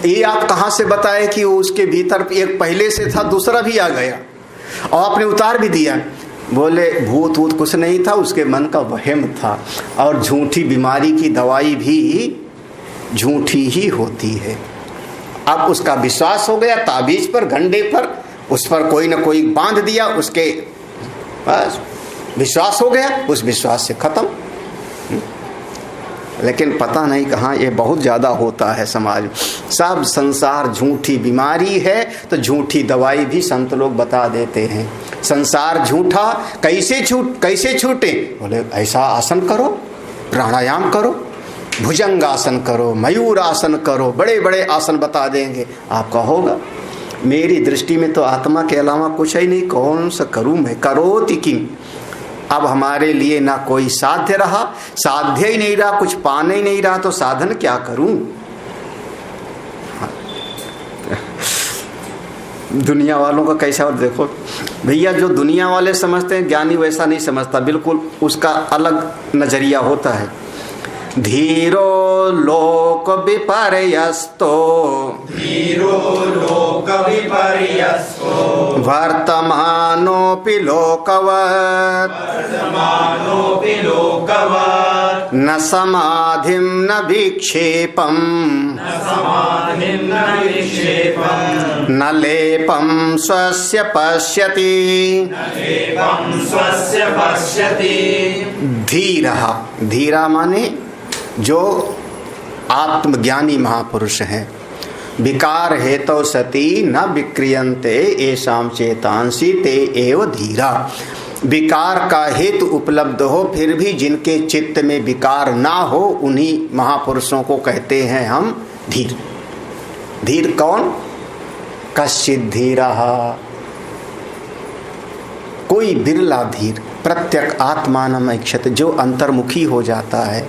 ये आप कहाँ से बताए कि वो उसके भीतर एक पहले से था, दूसरा भी आ गया और आपने उतार भी दिया? बोले भूत वूत कुछ नहीं था, उसके मन का वहम था, और झूठी बीमारी की दवाई भी झूठी ही होती है। अब उसका विश्वास हो गया ताबीज पर, गंडे पर, उस पर कोई ना कोई बांध दिया, उसके बस विश्वास हो गया, उस विश्वास से खत्म। लेकिन पता नहीं कहाँ ये बहुत ज़्यादा होता है समाज में। सब संसार झूठी बीमारी है तो झूठी दवाई भी संत लोग बता देते हैं। संसार झूठा, कैसे छूटे? बोले ऐसा आसन करो, प्राणायाम करो, भुजंगासन करो, मयूर आसन करो, बड़े बड़े आसन बता देंगे, आपका होगा। मेरी दृष्टि में तो आत्मा के अलावा कुछ ही नहीं, कौन सा करूँ मैं, करोति किम। अब हमारे लिए ना कोई साध्य रहा, साध्य ही नहीं रहा, कुछ पाने ही नहीं रहा, तो साधन क्या करूं? दुनिया वालों का कैसा, और देखो भैया जो दुनिया वाले समझते हैं ज्ञानी वैसा नहीं समझता, बिल्कुल उसका अलग नजरिया होता है। धीरो लोक विपर्यस्तो, धीरो लोक विपर्यस्तो, वर्तमानोऽपि लोकवत्, वर्तमानोऽपि लोकवत्, न समाधिं न विक्षेपम्, न समाधिं न विक्षेपम्, न लेपं स्वस्य पश्यति, न लेपं स्वस्य पश्यति। धीरः, धीरा माने जो आत्मज्ञानी महापुरुष हैं। विकार हेतु सती न विक्रियन्ते येषां चेतांसि ते एव धीरा। विकार का हेतु उपलब्ध हो फिर भी जिनके चित्त में विकार ना हो, उन्हीं महापुरुषों को कहते हैं हम धीर। धीर कौन? कश्चित् धीरः, कोई बिरला धीर। प्रत्यक आत्मानम ऐक्षत, जो अंतर्मुखी हो जाता है,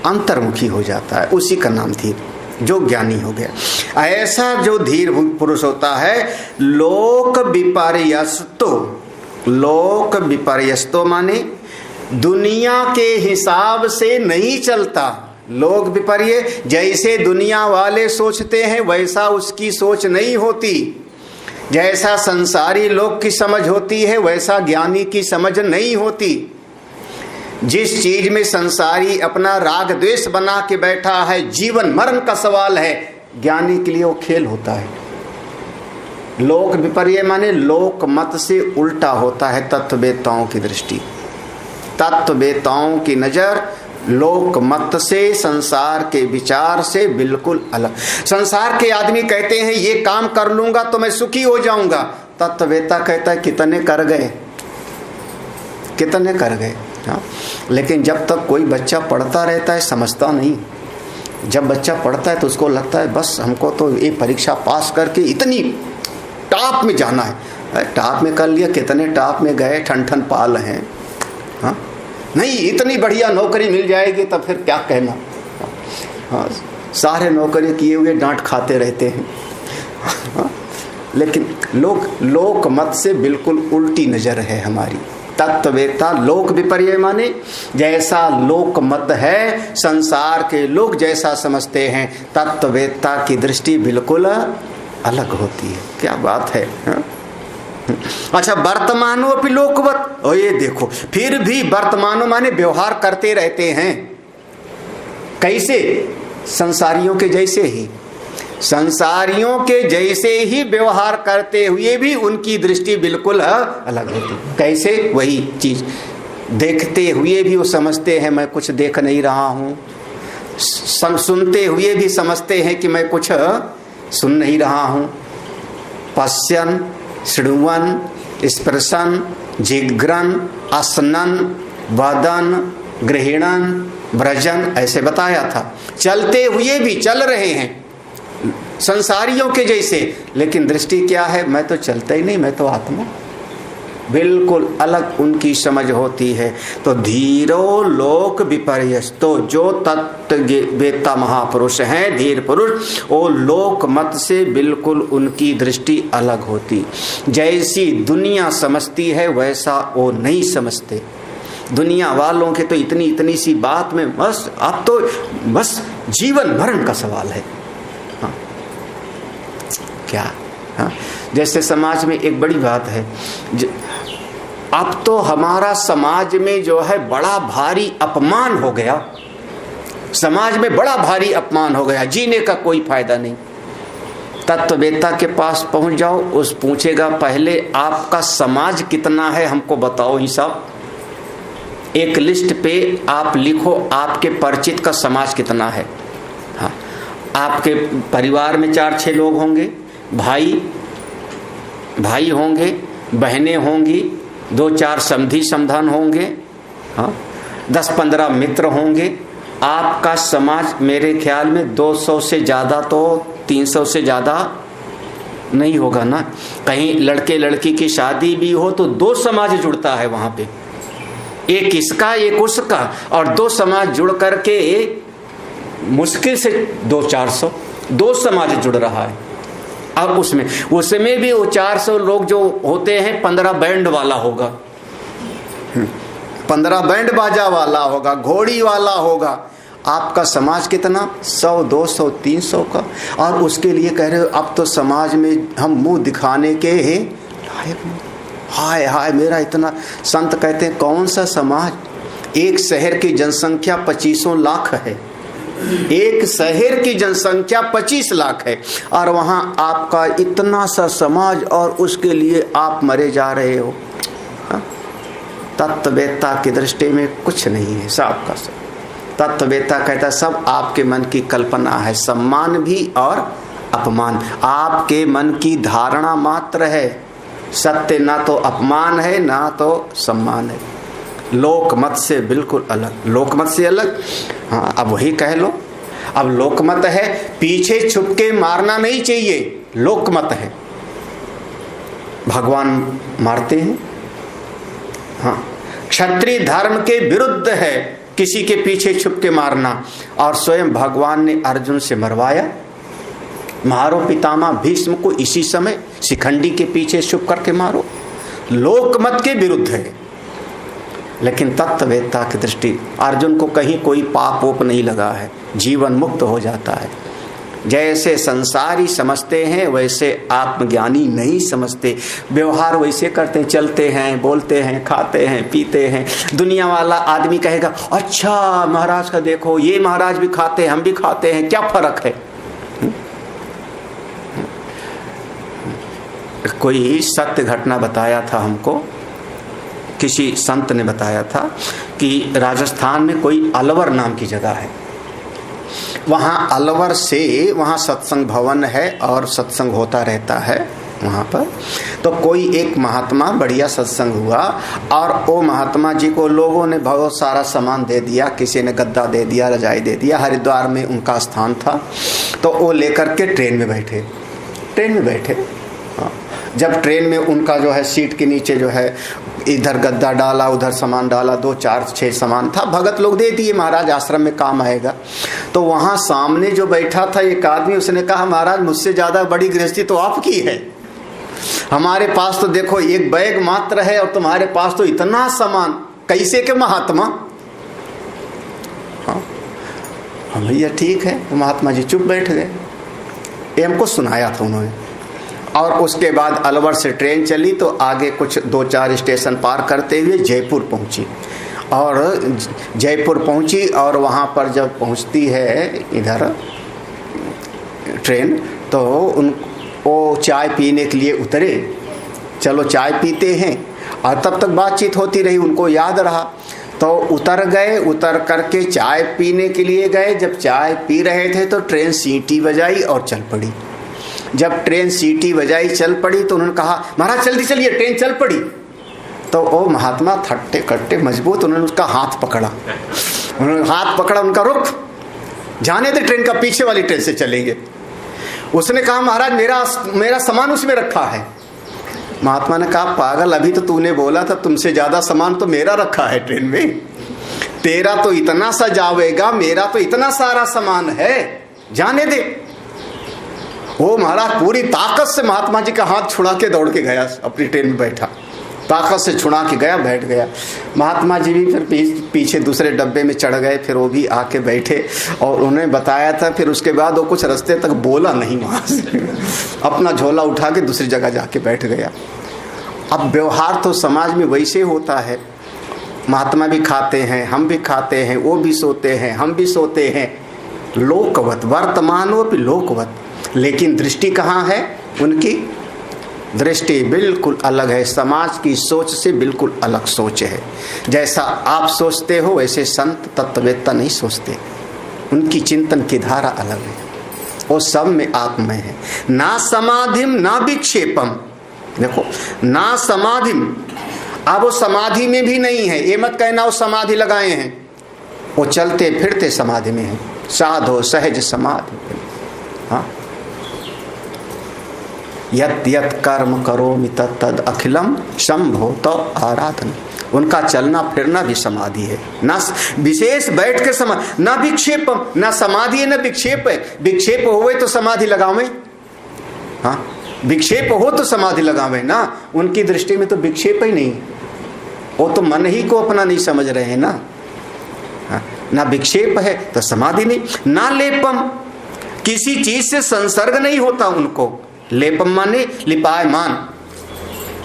अंतर्मुखी हो जाता है, उसी का नाम धीर, जो ज्ञानी हो गया। ऐसा जो धीर पुरुष होता है, लोक विपर्यस्तो, लोक विपर्यस्तो माने दुनिया के हिसाब से नहीं चलता। लोक विपर्य, जैसे दुनिया वाले सोचते हैं वैसा उसकी सोच नहीं होती। जैसा संसारी लोग की समझ होती है वैसा ज्ञानी की समझ नहीं होती। जिस चीज में संसारी अपना राग द्वेष बना के बैठा है, जीवन मरण का सवाल है, ज्ञानी के लिए वो खेल होता है। लोक विपर्य माने लोक मत से उल्टा होता है तत्ववेत्ताओं की दृष्टि। तत्ववेत्ताओं की नजर लोक मत से, संसार के विचार से बिल्कुल अलग। संसार के आदमी कहते हैं ये काम कर लूंगा तो मैं सुखी हो जाऊंगा, तत्ववेत्ता कहता है कितने कर गए, कितने कर गए। हाँ, लेकिन जब तक कोई बच्चा पढ़ता रहता है समझता नहीं। जब बच्चा पढ़ता है तो उसको लगता है बस हमको तो ये परीक्षा पास करके इतनी टॉप में जाना है। टॉप में कर लिया, कितने टॉप में गए, ठन ठन पाल हैं। हाँ, नहीं इतनी बढ़िया नौकरी मिल जाएगी तब फिर क्या कहना। हाँ, सारे नौकरी किए हुए डांट खाते रहते हैं। हाँ, लेकिन लोक मत से बिल्कुल उल्टी नजर है हमारी। तत्ववेत्ता लोक विपर्य माने जैसा लोक मत है, संसार के लोग जैसा समझते हैं, तत्ववेत्ता की दृष्टि बिल्कुल अलग होती है। क्या बात है। हाँ? अच्छा, वर्तमानो अपि लोकवत, और ये देखो फिर भी वर्तमानो माने व्यवहार करते रहते हैं। कैसे? संसारियों के जैसे ही, संसारियों के जैसे ही व्यवहार करते हुए भी उनकी दृष्टि बिल्कुल अलग होती। कैसे? वही चीज देखते हुए भी वो समझते हैं मैं कुछ देख नहीं रहा हूँ, सुनते हुए भी समझते हैं कि मैं कुछ सुन नहीं रहा हूँ। पश्यन, शृण्वन्, स्पृशन, जिघ्रन, असनन, वदन, गृहिणन, व्रजन, ऐसे बताया था। चलते हुए भी चल रहे हैं संसारियों के जैसे, लेकिन दृष्टि क्या है? मैं तो चलता ही नहीं, मैं तो आत्मा। बिल्कुल अलग उनकी समझ होती है। तो धीरो लोक विपर्यस्तो, जो तत्ववेत्ता महापुरुष हैं, धीर पुरुष, वो लोक मत से बिल्कुल उनकी दृष्टि अलग होती। जैसी दुनिया समझती है वैसा वो नहीं समझते। दुनिया वालों के तो इतनी इतनी सी बात में बस अब तो बस जीवन मरण का सवाल है। हाँ, क्या? हाँ, जैसे समाज में एक बड़ी बात है, अब तो हमारा समाज में जो है बड़ा भारी अपमान हो गया। समाज में बड़ा भारी अपमान हो गया, जीने का कोई फायदा नहीं। तत्ववेत्ता के पास पहुंच जाओ, उस पूछेगा पहले आपका समाज कितना है हमको बताओ हिसाब। एक लिस्ट पे आप लिखो आपके परिचित का समाज कितना है। हाँ, आपके परिवार में 4-6 लोग होंगे, भाई होंगे, बहनें होंगी, 2-4 समधी समधन होंगे, हाँ, 10-15 मित्र होंगे। आपका समाज मेरे ख्याल में 200 से ज़्यादा, तो 300 से ज़्यादा नहीं होगा ना। कहीं लड़के लड़की की शादी भी हो तो 2 समाज जुड़ता है वहाँ पे, एक इसका एक उसका, और 2 समाज जुड़ करके मुश्किल से 200-400 2 समाज जुड़ रहा है। अब उसमें भी वो 400 लोग जो होते हैं 15 बैंड वाला होगा, 15 बैंड बाजा वाला होगा, घोड़ी वाला होगा। आपका समाज कितना? 100, 200, 300 का। और उसके लिए कह रहे हो अब तो समाज में हम मुंह दिखाने के लायक। हाय हाय मेरा इतना। संत कहते हैं कौन सा समाज? एक शहर की जनसंख्या 25 लाख है, एक शहर की जनसंख्या 25 लाख है, और वहां आपका इतना सा समाज, और उसके लिए आप मरे जा रहे हो। तत्ववेत्ता की दृष्टि में कुछ नहीं है, सब का सब। तत्ववेत्ता कहता सब आपके मन की कल्पना है, सम्मान भी और अपमान आपके मन की धारणा मात्र है। सत्य ना तो अपमान है ना तो सम्मान है, लोकमत से बिल्कुल अलग। लोकमत से अलग, हाँ अब वही कह लो। अब लोकमत है पीछे छुप के मारना नहीं चाहिए, लोकमत है भगवान मारते हैं। हाँ, क्षत्रिय धर्म के विरुद्ध है किसी के पीछे छुप के मारना, और स्वयं भगवान ने अर्जुन से मरवाया। मारो पितामह भीष्म को इसी समय, शिखंडी के पीछे छुप करके मारो, लोकमत के विरुद्ध है। लेकिन तत्ववेत्ता की दृष्टि अर्जुन को कहीं कोई पाप वोप नहीं लगा है, जीवन मुक्त हो जाता है। जैसे संसारी समझते हैं वैसे आत्मज्ञानी नहीं समझते, व्यवहार वैसे करते, चलते हैं, बोलते हैं, खाते हैं, पीते हैं। दुनिया वाला आदमी कहेगा अच्छा महाराज का देखो, ये महाराज भी खाते हैं, हम भी खाते हैं, क्या फर्क है। कोई सत्य घटना बताया था हमको, किसी संत ने बताया था कि राजस्थान में कोई अलवर नाम की जगह है, वहाँ अलवर से वहाँ सत्संग भवन है और सत्संग होता रहता है वहाँ पर। तो कोई एक महात्मा, बढ़िया सत्संग हुआ और वो महात्मा जी को लोगों ने बहुत सारा सामान दे दिया, किसी ने गद्दा दे दिया, रजाई दे दिया। हरिद्वार में उनका स्थान था, तो वो लेकर के ट्रेन में बैठे। जब ट्रेन में उनका जो है सीट के नीचे जो है इधर गद्दा डाला, उधर सामान डाला, 2 4 6 सामान था, भगत लोग दे दिए, महाराज आश्रम में काम आएगा। तो वहाँ सामने जो बैठा था एक आदमी, उसने कहा महाराज मुझसे ज़्यादा बड़ी गृहस्थी तो आपकी है, हमारे पास तो देखो एक बैग मात्र है और तुम्हारे पास तो इतना सामान, कैसे के महात्मा। हाँ भैया ठीक है। तो महात्मा जी चुप बैठ गए, ये हमको सुनाया था उन्होंने। और उसके बाद अलवर से ट्रेन चली तो आगे कुछ 2 4 स्टेशन पार करते हुए जयपुर पहुंची। और जयपुर पहुंची और वहाँ पर जब पहुंचती है इधर ट्रेन, तो वो चाय पीने के लिए उतरे। चलो चाय पीते हैं, और तब तक बातचीत होती रही, उनको याद रहा। तो उतर गए, उतर करके चाय पीने के लिए गए। जब चाय पी रहे थे तो ट्रेन सीटी बजाई और चल पड़ी। जब ट्रेन सीटी बजाई चल पड़ी तो उन्होंने कहा महाराज जल्दी चलिए, ट्रेन चल पड़ी। तो वो महात्मा थट्टे कट्टे मजबूत, उन्होंने उसका हाथ पकड़ा। उनका रुक जाने दे, ट्रेन का पीछे वाली ट्रेन से चलेंगे। उसने कहा महाराज मेरा सामान उसमें रखा है। महात्मा ने कहा पागल, अभी तो तूने बोला था तुमसे ज्यादा सामान तो मेरा रखा है ट्रेन में, तेरा तो इतना सा जावेगा, मेरा तो इतना सारा सामान है, जाने दे। वो महाराज पूरी ताकत से महात्मा जी का हाथ छुड़ा के दौड़ के गया, अपनी ट्रेन में बैठा, ताकत से छुड़ा के गया, बैठ गया। महात्मा जी भी फिर पीछे दूसरे डब्बे में चढ़ गए, फिर वो भी आके बैठे और उन्हें बताया था। फिर उसके बाद वो कुछ रास्ते तक बोला नहीं वहाँ से, अपना झोला उठा के दूसरी जगह जाके बैठ गया। अब व्यवहार तो समाज में वैसे होता है, महात्मा भी खाते हैं, हम भी खाते हैं, वो भी सोते हैं, हम भी सोते हैं, लोकवत वर्तमानोपि लोकवत। लेकिन दृष्टि कहाँ है उनकी? दृष्टि बिल्कुल अलग है, समाज की सोच से बिल्कुल अलग सोच है। जैसा आप सोचते हो वैसे संत तत्ववेत्ता नहीं सोचते, उनकी चिंतन की धारा अलग है, वो सब में आत्मय है। ना समाधिम ना विक्षेपम, देखो ना समाधिम, अब वो समाधि में भी नहीं है, ये मत कहना वो समाधि लगाए हैं, वो चलते फिरते समाधि में है, साधो सहज समाधि। हाँ, यत यत कर्म करोमि तत्तद अखिलम शंभो तो आराधन। उनका चलना फिरना भी समाधि है, ना विशेष बैठ के समाधि, ना विक्षेपम, ना समाधि है ना विक्षेप है। विक्षेप होवे तो समाधि लगावे, हाँ विक्षेप हो तो समाधि लगावे ना। उनकी दृष्टि में तो विक्षेप ही नहीं, वो तो मन ही को अपना नहीं समझ रहे हैं ना। हाँ, ना विक्षेप है तो समाधि नहीं। ना लेपम, किसी चीज से संसर्ग नहीं होता उनको। लेपम माने लिपायमान,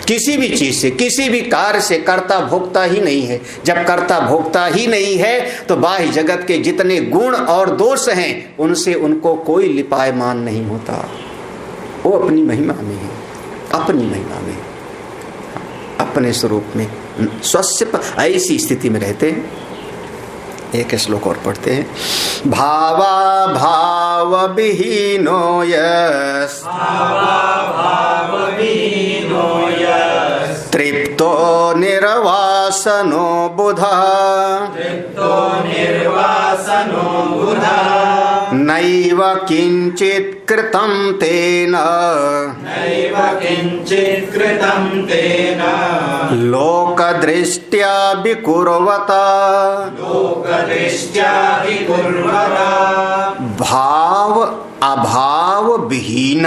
किसी भी चीज से किसी भी कार्य से कर्ता भोक्ता ही नहीं है। जब कर्ता भोक्ता ही नहीं है तो बाह्य जगत के जितने गुण और दोष हैं उनसे उनको कोई लिपायमान नहीं होता। वो अपनी महिमा में है, अपनी महिमा में, अपने स्वरूप में स्वस्थ ऐसी स्थिति में रहते हैं। एक श्लोक और पढ़ते हैं। भावा भाव विहीनो यस् तृप्तो निर्वासनो बुधा नैव किंचित् कृतं तेन लोकदृष्ट्या विकुर्वता भाव अभाव विहीन।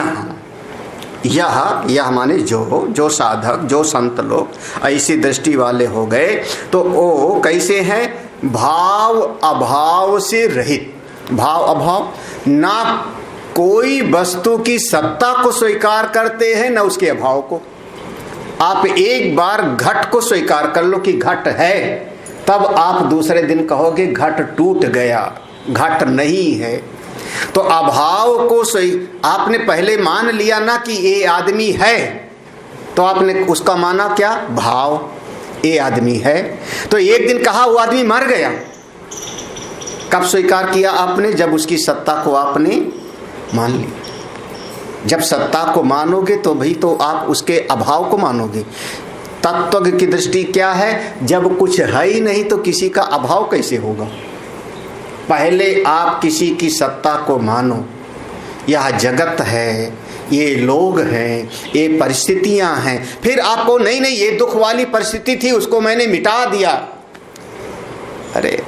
यह माने जो साधक, जो संत लोग ऐसी दृष्टि वाले हो गए तो वो कैसे हैं? भाव अभाव से रहित। भाव अभाव, ना कोई वस्तु की सत्ता को स्वीकार करते हैं न उसके अभाव को। आप एक बार घट को स्वीकार कर लो कि घट है, तब आप दूसरे दिन कहोगे घट टूट गया, घट नहीं है। तो अभाव को आपने पहले मान लिया ना कि ये आदमी है, तो आपने उसका माना क्या? भाव, ये आदमी है। तो एक दिन कहा वो आदमी मर गया, कब स्वीकार किया आपने? जब उसकी सत्ता को आपने मान ली। जब सत्ता को मानोगे तो भाई तो आप उसके अभाव को मानोगे। तत्व की दृष्टि क्या है? जब कुछ है ही नहीं तो किसी का अभाव कैसे होगा? पहले आप किसी की सत्ता को मानो। यह जगत है, ये लोग हैं, ये परिस्थितियां हैं। फिर आपको नहीं ये दुख वाली परिस्थिति थी, उसको मैंने मिटा दिया। अरे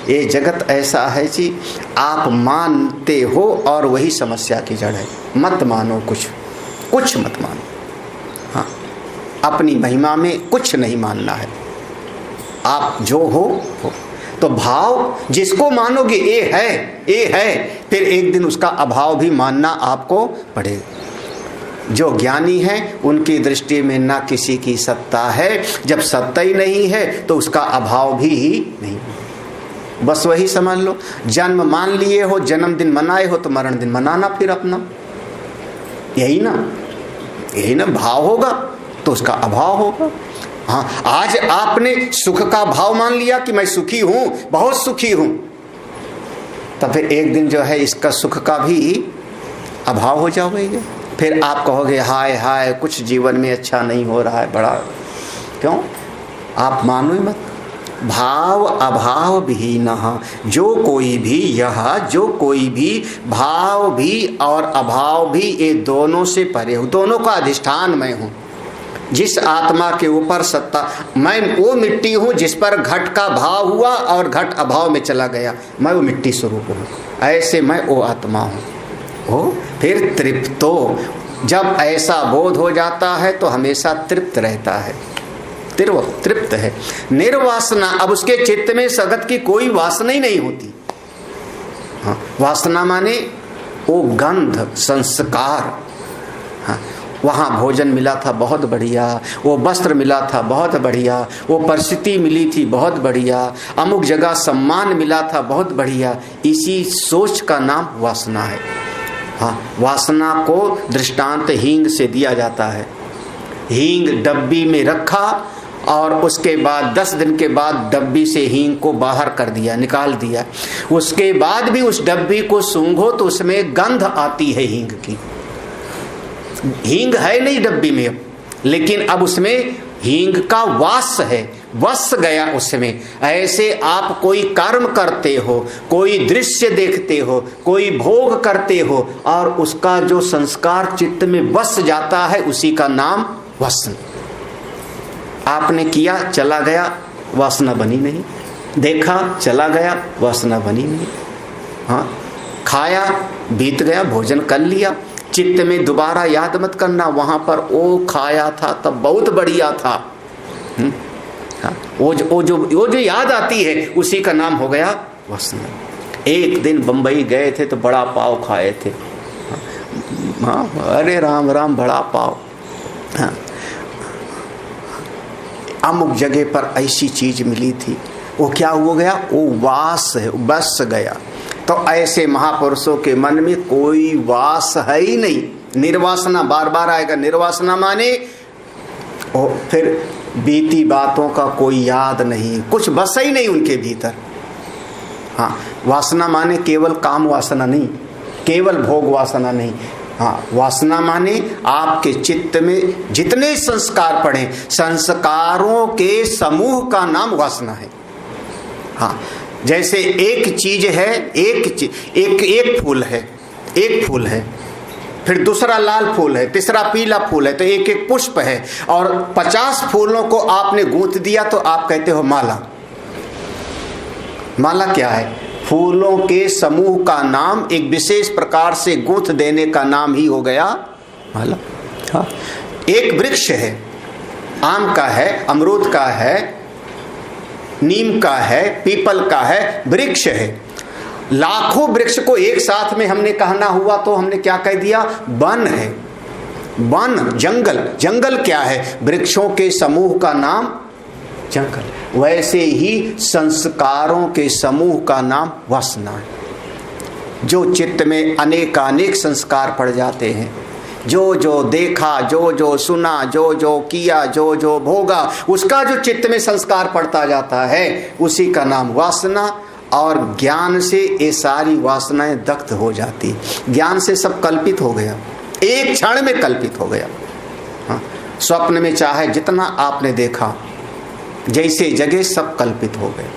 ये जगत ऐसा है जी, आप मानते हो और वही समस्या की जड़ है। मत मानो, कुछ मत मानो। हाँ, अपनी महिमा में कुछ नहीं मानना है। आप जो हो। तो भाव जिसको मानोगे ये है, फिर एक दिन उसका अभाव भी मानना आपको पड़ेगा। जो ज्ञानी है उनकी दृष्टि में ना किसी की सत्ता है। जब सत्ता ही नहीं है तो उसका अभाव भी नहीं। बस वही समझ लो, जन्म मान लिए हो, जन्मदिन मनाए हो तो मरण दिन मनाना फिर अपना। यही ना भाव होगा तो उसका अभाव होगा। हाँ, आज आपने सुख का भाव मान लिया कि मैं सुखी हूं, बहुत सुखी हूं, तब फिर एक दिन जो है इसका सुख का भी अभाव हो जाओगे। फिर आप कहोगे हाय कुछ जीवन में अच्छा नहीं हो रहा है, बड़ा क्यों? आप मानो ही मत। भाव अभाव विहीन, जो कोई भी भाव भी और अभाव भी, ये दोनों से परे हो। दोनों का अधिष्ठान मैं हूँ। जिस आत्मा के ऊपर सत्ता, मैं वो मिट्टी हूँ जिस पर घट का भाव हुआ और घट अभाव में चला गया, मैं वो मिट्टी स्वरूप हूँ। ऐसे मैं वो आत्मा हूँ। फिर तृप्तो, जब ऐसा बोध हो जाता है तो हमेशा तृप्त रहता है, तृप्त है। निर्वासना, अब उसके चित्त में सगत की कोई वासना ही नहीं होती। हाँ, वासना माने वो गंध, संस्कार। हाँ, वहाँ भोजन मिला था बहुत बढ़िया, वो वस्त्र मिला था बहुत बढ़िया, वो परिस्थिति मिली थी बहुत बढ़िया, अमुक जगह सम्मान मिला था बहुत बढ़िया। इसी सोच का नाम वासना है। हाँ, वासना को दृष्टांत हींग से दिया जाता है। हींग डब्बी में रखा और उसके बाद 10 दिन के बाद डब्बी से हींग को बाहर कर दिया, निकाल दिया। उसके बाद भी उस डब्बी को सूंघो तो उसमें गंध आती है हींग की। हींग है नहीं डब्बी में, लेकिन अब उसमें हींग का वास है, वस गया उसमें। ऐसे आप कोई कर्म करते हो, कोई दृश्य देखते हो, कोई भोग करते हो और उसका जो संस्कार चित्त में बस जाता है, उसी का नाम वासना। आपने किया, चला गया, वासना बनी नहीं। देखा, चला गया, वासना बनी नहीं। हाँ, खाया, बीत गया, भोजन कर लिया, चित्त में दोबारा याद मत करना वहां पर वो खाया था तब बहुत बढ़िया था। हाँ, वो जो याद आती है उसी का नाम हो गया वासना। एक दिन बंबई गए थे तो बड़ा पाव खाए थे। हाँ, अरे राम राम, बड़ा पाव। हाँ, अमुक जगह पर ऐसी चीज मिली थी, वो क्या हो गया? वो वास है, बस गया। तो ऐसे महापुरुषों के मन में कोई वास है ही नहीं। निर्वासना बार बार आएगा। निर्वासना माने फिर बीती बातों का कोई याद नहीं, कुछ बस ही नहीं उनके भीतर। हाँ, वासना माने केवल काम वासना नहीं, केवल भोग वासना नहीं। हाँ, वासना माने आपके चित्त में जितने संस्कार पड़े, संस्कारों के समूह का नाम वासना है। हाँ, जैसे एक चीज है, एक फूल है, एक फूल है, फिर दूसरा लाल फूल है, तीसरा पीला फूल है, तो एक एक पुष्प है, और 50 फूलों को आपने गूंथ दिया तो आप कहते हो माला। माला क्या है? फूलों के समूह का नाम, एक विशेष प्रकार से गूंथ देने का नाम ही हो गया माला। हाँ, एक वृक्ष है, आम का है, अमरूद का है, नीम का है, पीपल का है, वृक्ष है। लाखों वृक्ष को एक साथ में हमने कहना हुआ तो हमने क्या कह दिया? वन है। वन, जंगल। जंगल क्या है? वृक्षों के समूह का नाम जंगल। वैसे ही संस्कारों के समूह का नाम वासना है। जो चित्त में अनेकानेक संस्कार पड़ जाते हैं, जो जो देखा, जो जो सुना, जो जो किया, जो जो भोगा, उसका जो चित्त में संस्कार पड़ता जाता है, उसी का नाम वासना। और ज्ञान से ये सारी वासनाएं दग्ध हो जाती। ज्ञान से सब कल्पित हो गया, एक क्षण में कल्पित हो गया। हाँ, स्वप्न में चाहे जितना आपने देखा, जैसे जगह सब कल्पित हो गए।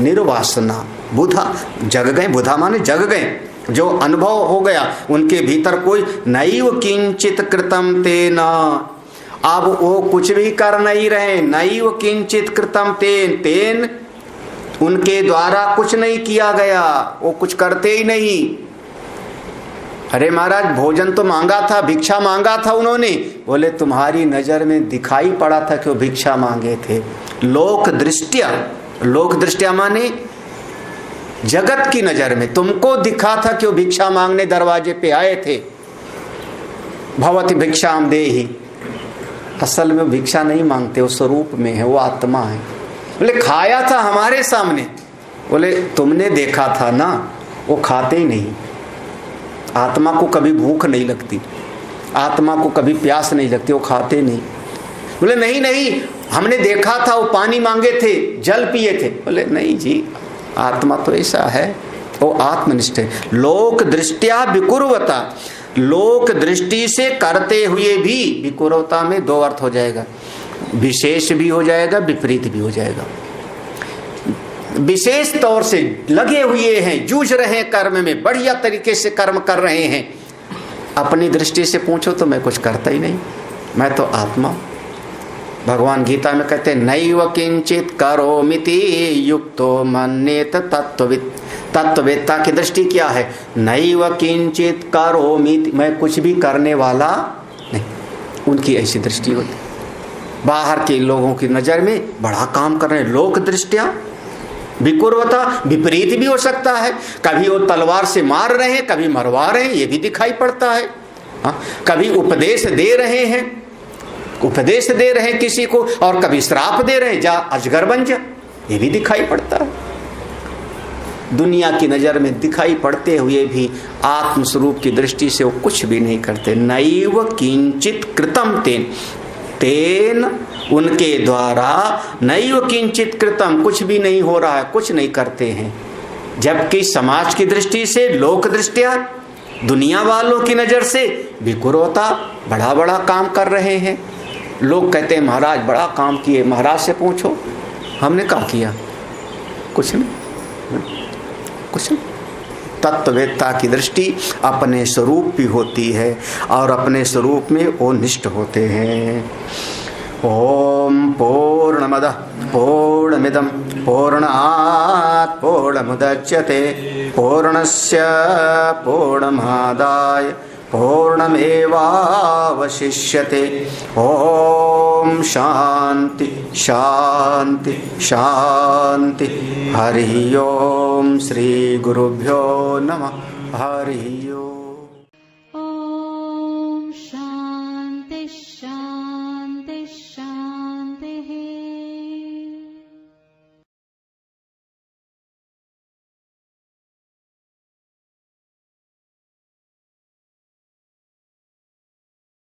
निर्वासना, बुधा, जग गए। बुधा माने जग गए, जो अनुभव हो गया उनके भीतर कोई नैव किंचित कृतम तेन। अब वो कुछ भी कर नहीं रहे। नैव किंचित कृतम तेन, तेन उनके द्वारा कुछ नहीं किया गया, वो कुछ करते ही नहीं। अरे महाराज, भोजन तो मांगा था, भिक्षा मांगा था उन्होंने, बोले तुम्हारी नजर में दिखाई पड़ा था कि वो भिक्षा मांगे थे। लोक दृष्टिया, लोक दृष्टिया माने जगत की नजर में तुमको दिखा था कि वो भिक्षा मांगने दरवाजे पे आए थे। भवति भिक्षाम देहि, असल में भिक्षा नहीं मांगते, वो स्वरूप में है, वो आत्मा है। बोले खाया था हमारे सामने, बोले तुमने देखा था ना, वो खाते ही नहीं। आत्मा को कभी भूख नहीं लगती, आत्मा को कभी प्यास नहीं लगती, वो खाते नहीं। बोले नहीं नहीं, हमने देखा था, वो पानी मांगे थे, जल पिए थे। बोले नहीं जी, आत्मा तो ऐसा है, वो आत्मनिष्ठ है। लोक दृष्टिया विकुर्वता, लोक दृष्टि से करते हुए भी, विकुर्वता में दो अर्थ हो जाएगा, विशेष भी हो जाएगा, विपरीत भी हो जाएगा। विशेष तौर से लगे हुए हैं, जूझ रहे हैं कर्म में, बढ़िया तरीके से कर्म कर रहे हैं। अपनी दृष्टि से पूछो तो मैं कुछ करता ही नहीं, मैं तो आत्मा। भगवान गीता में कहते हैं नैव किंचित करोमिति युक्तो मन्येत तत्त्ववित्। तत्ववेत्ता की दृष्टि क्या है? नैव किंचित करोमिति, मैं कुछ भी करने वाला नहीं। उनकी ऐसी दृष्टि होती। बाहर के लोगों की नजर में बड़ा काम कर रहे हैं, लोक दृष्टिया विकुर्वता, विपरीत भी हो सकता है। कभी वो तलवार से मार रहे हैं, कभी मरवा रहे हैं, ये भी दिखाई पड़ता है। हाँ, कभी उपदेश दे रहे हैं, उपदेश दे रहे हैं किसी को, और कभी श्राप दे रहे हैं, जा अजगर बन जा, ये भी दिखाई पड़ता है। दुनिया की नजर में दिखाई पड़ते हुए भी आत्मस्वरूप की दृष्टि से वो कुछ भी नहीं करते। नैव किंचित कृतम तेन, तेन उनके द्वारा, नैव किंचित कृतम, कुछ भी नहीं हो रहा है, कुछ नहीं करते हैं। जबकि समाज की दृष्टि से, लोक दृष्टिया, दुनिया वालों की नजर से विकुर्वता, बड़ा बड़ा काम कर रहे हैं। लोग कहते हैं महाराज बड़ा काम किए, महाराज से पूछो हमने क्या किया? कुछ नहीं, कुछ नहीं। तत्ववेत्ता की दृष्टि अपने स्वरूप भी होती है, और अपने स्वरूप में वो निष्ठ होते हैं। ओम पूर्णमदः पूर्णमिदं पूर्णात् पूर्णमुदच्यते पूर्णस्य पूर्णमादाय पूर्णमेवावशिष्यते। ओम शांति शांति शांति। हरि ओम। श्री गुरुभ्यो नमः। हरि ओम।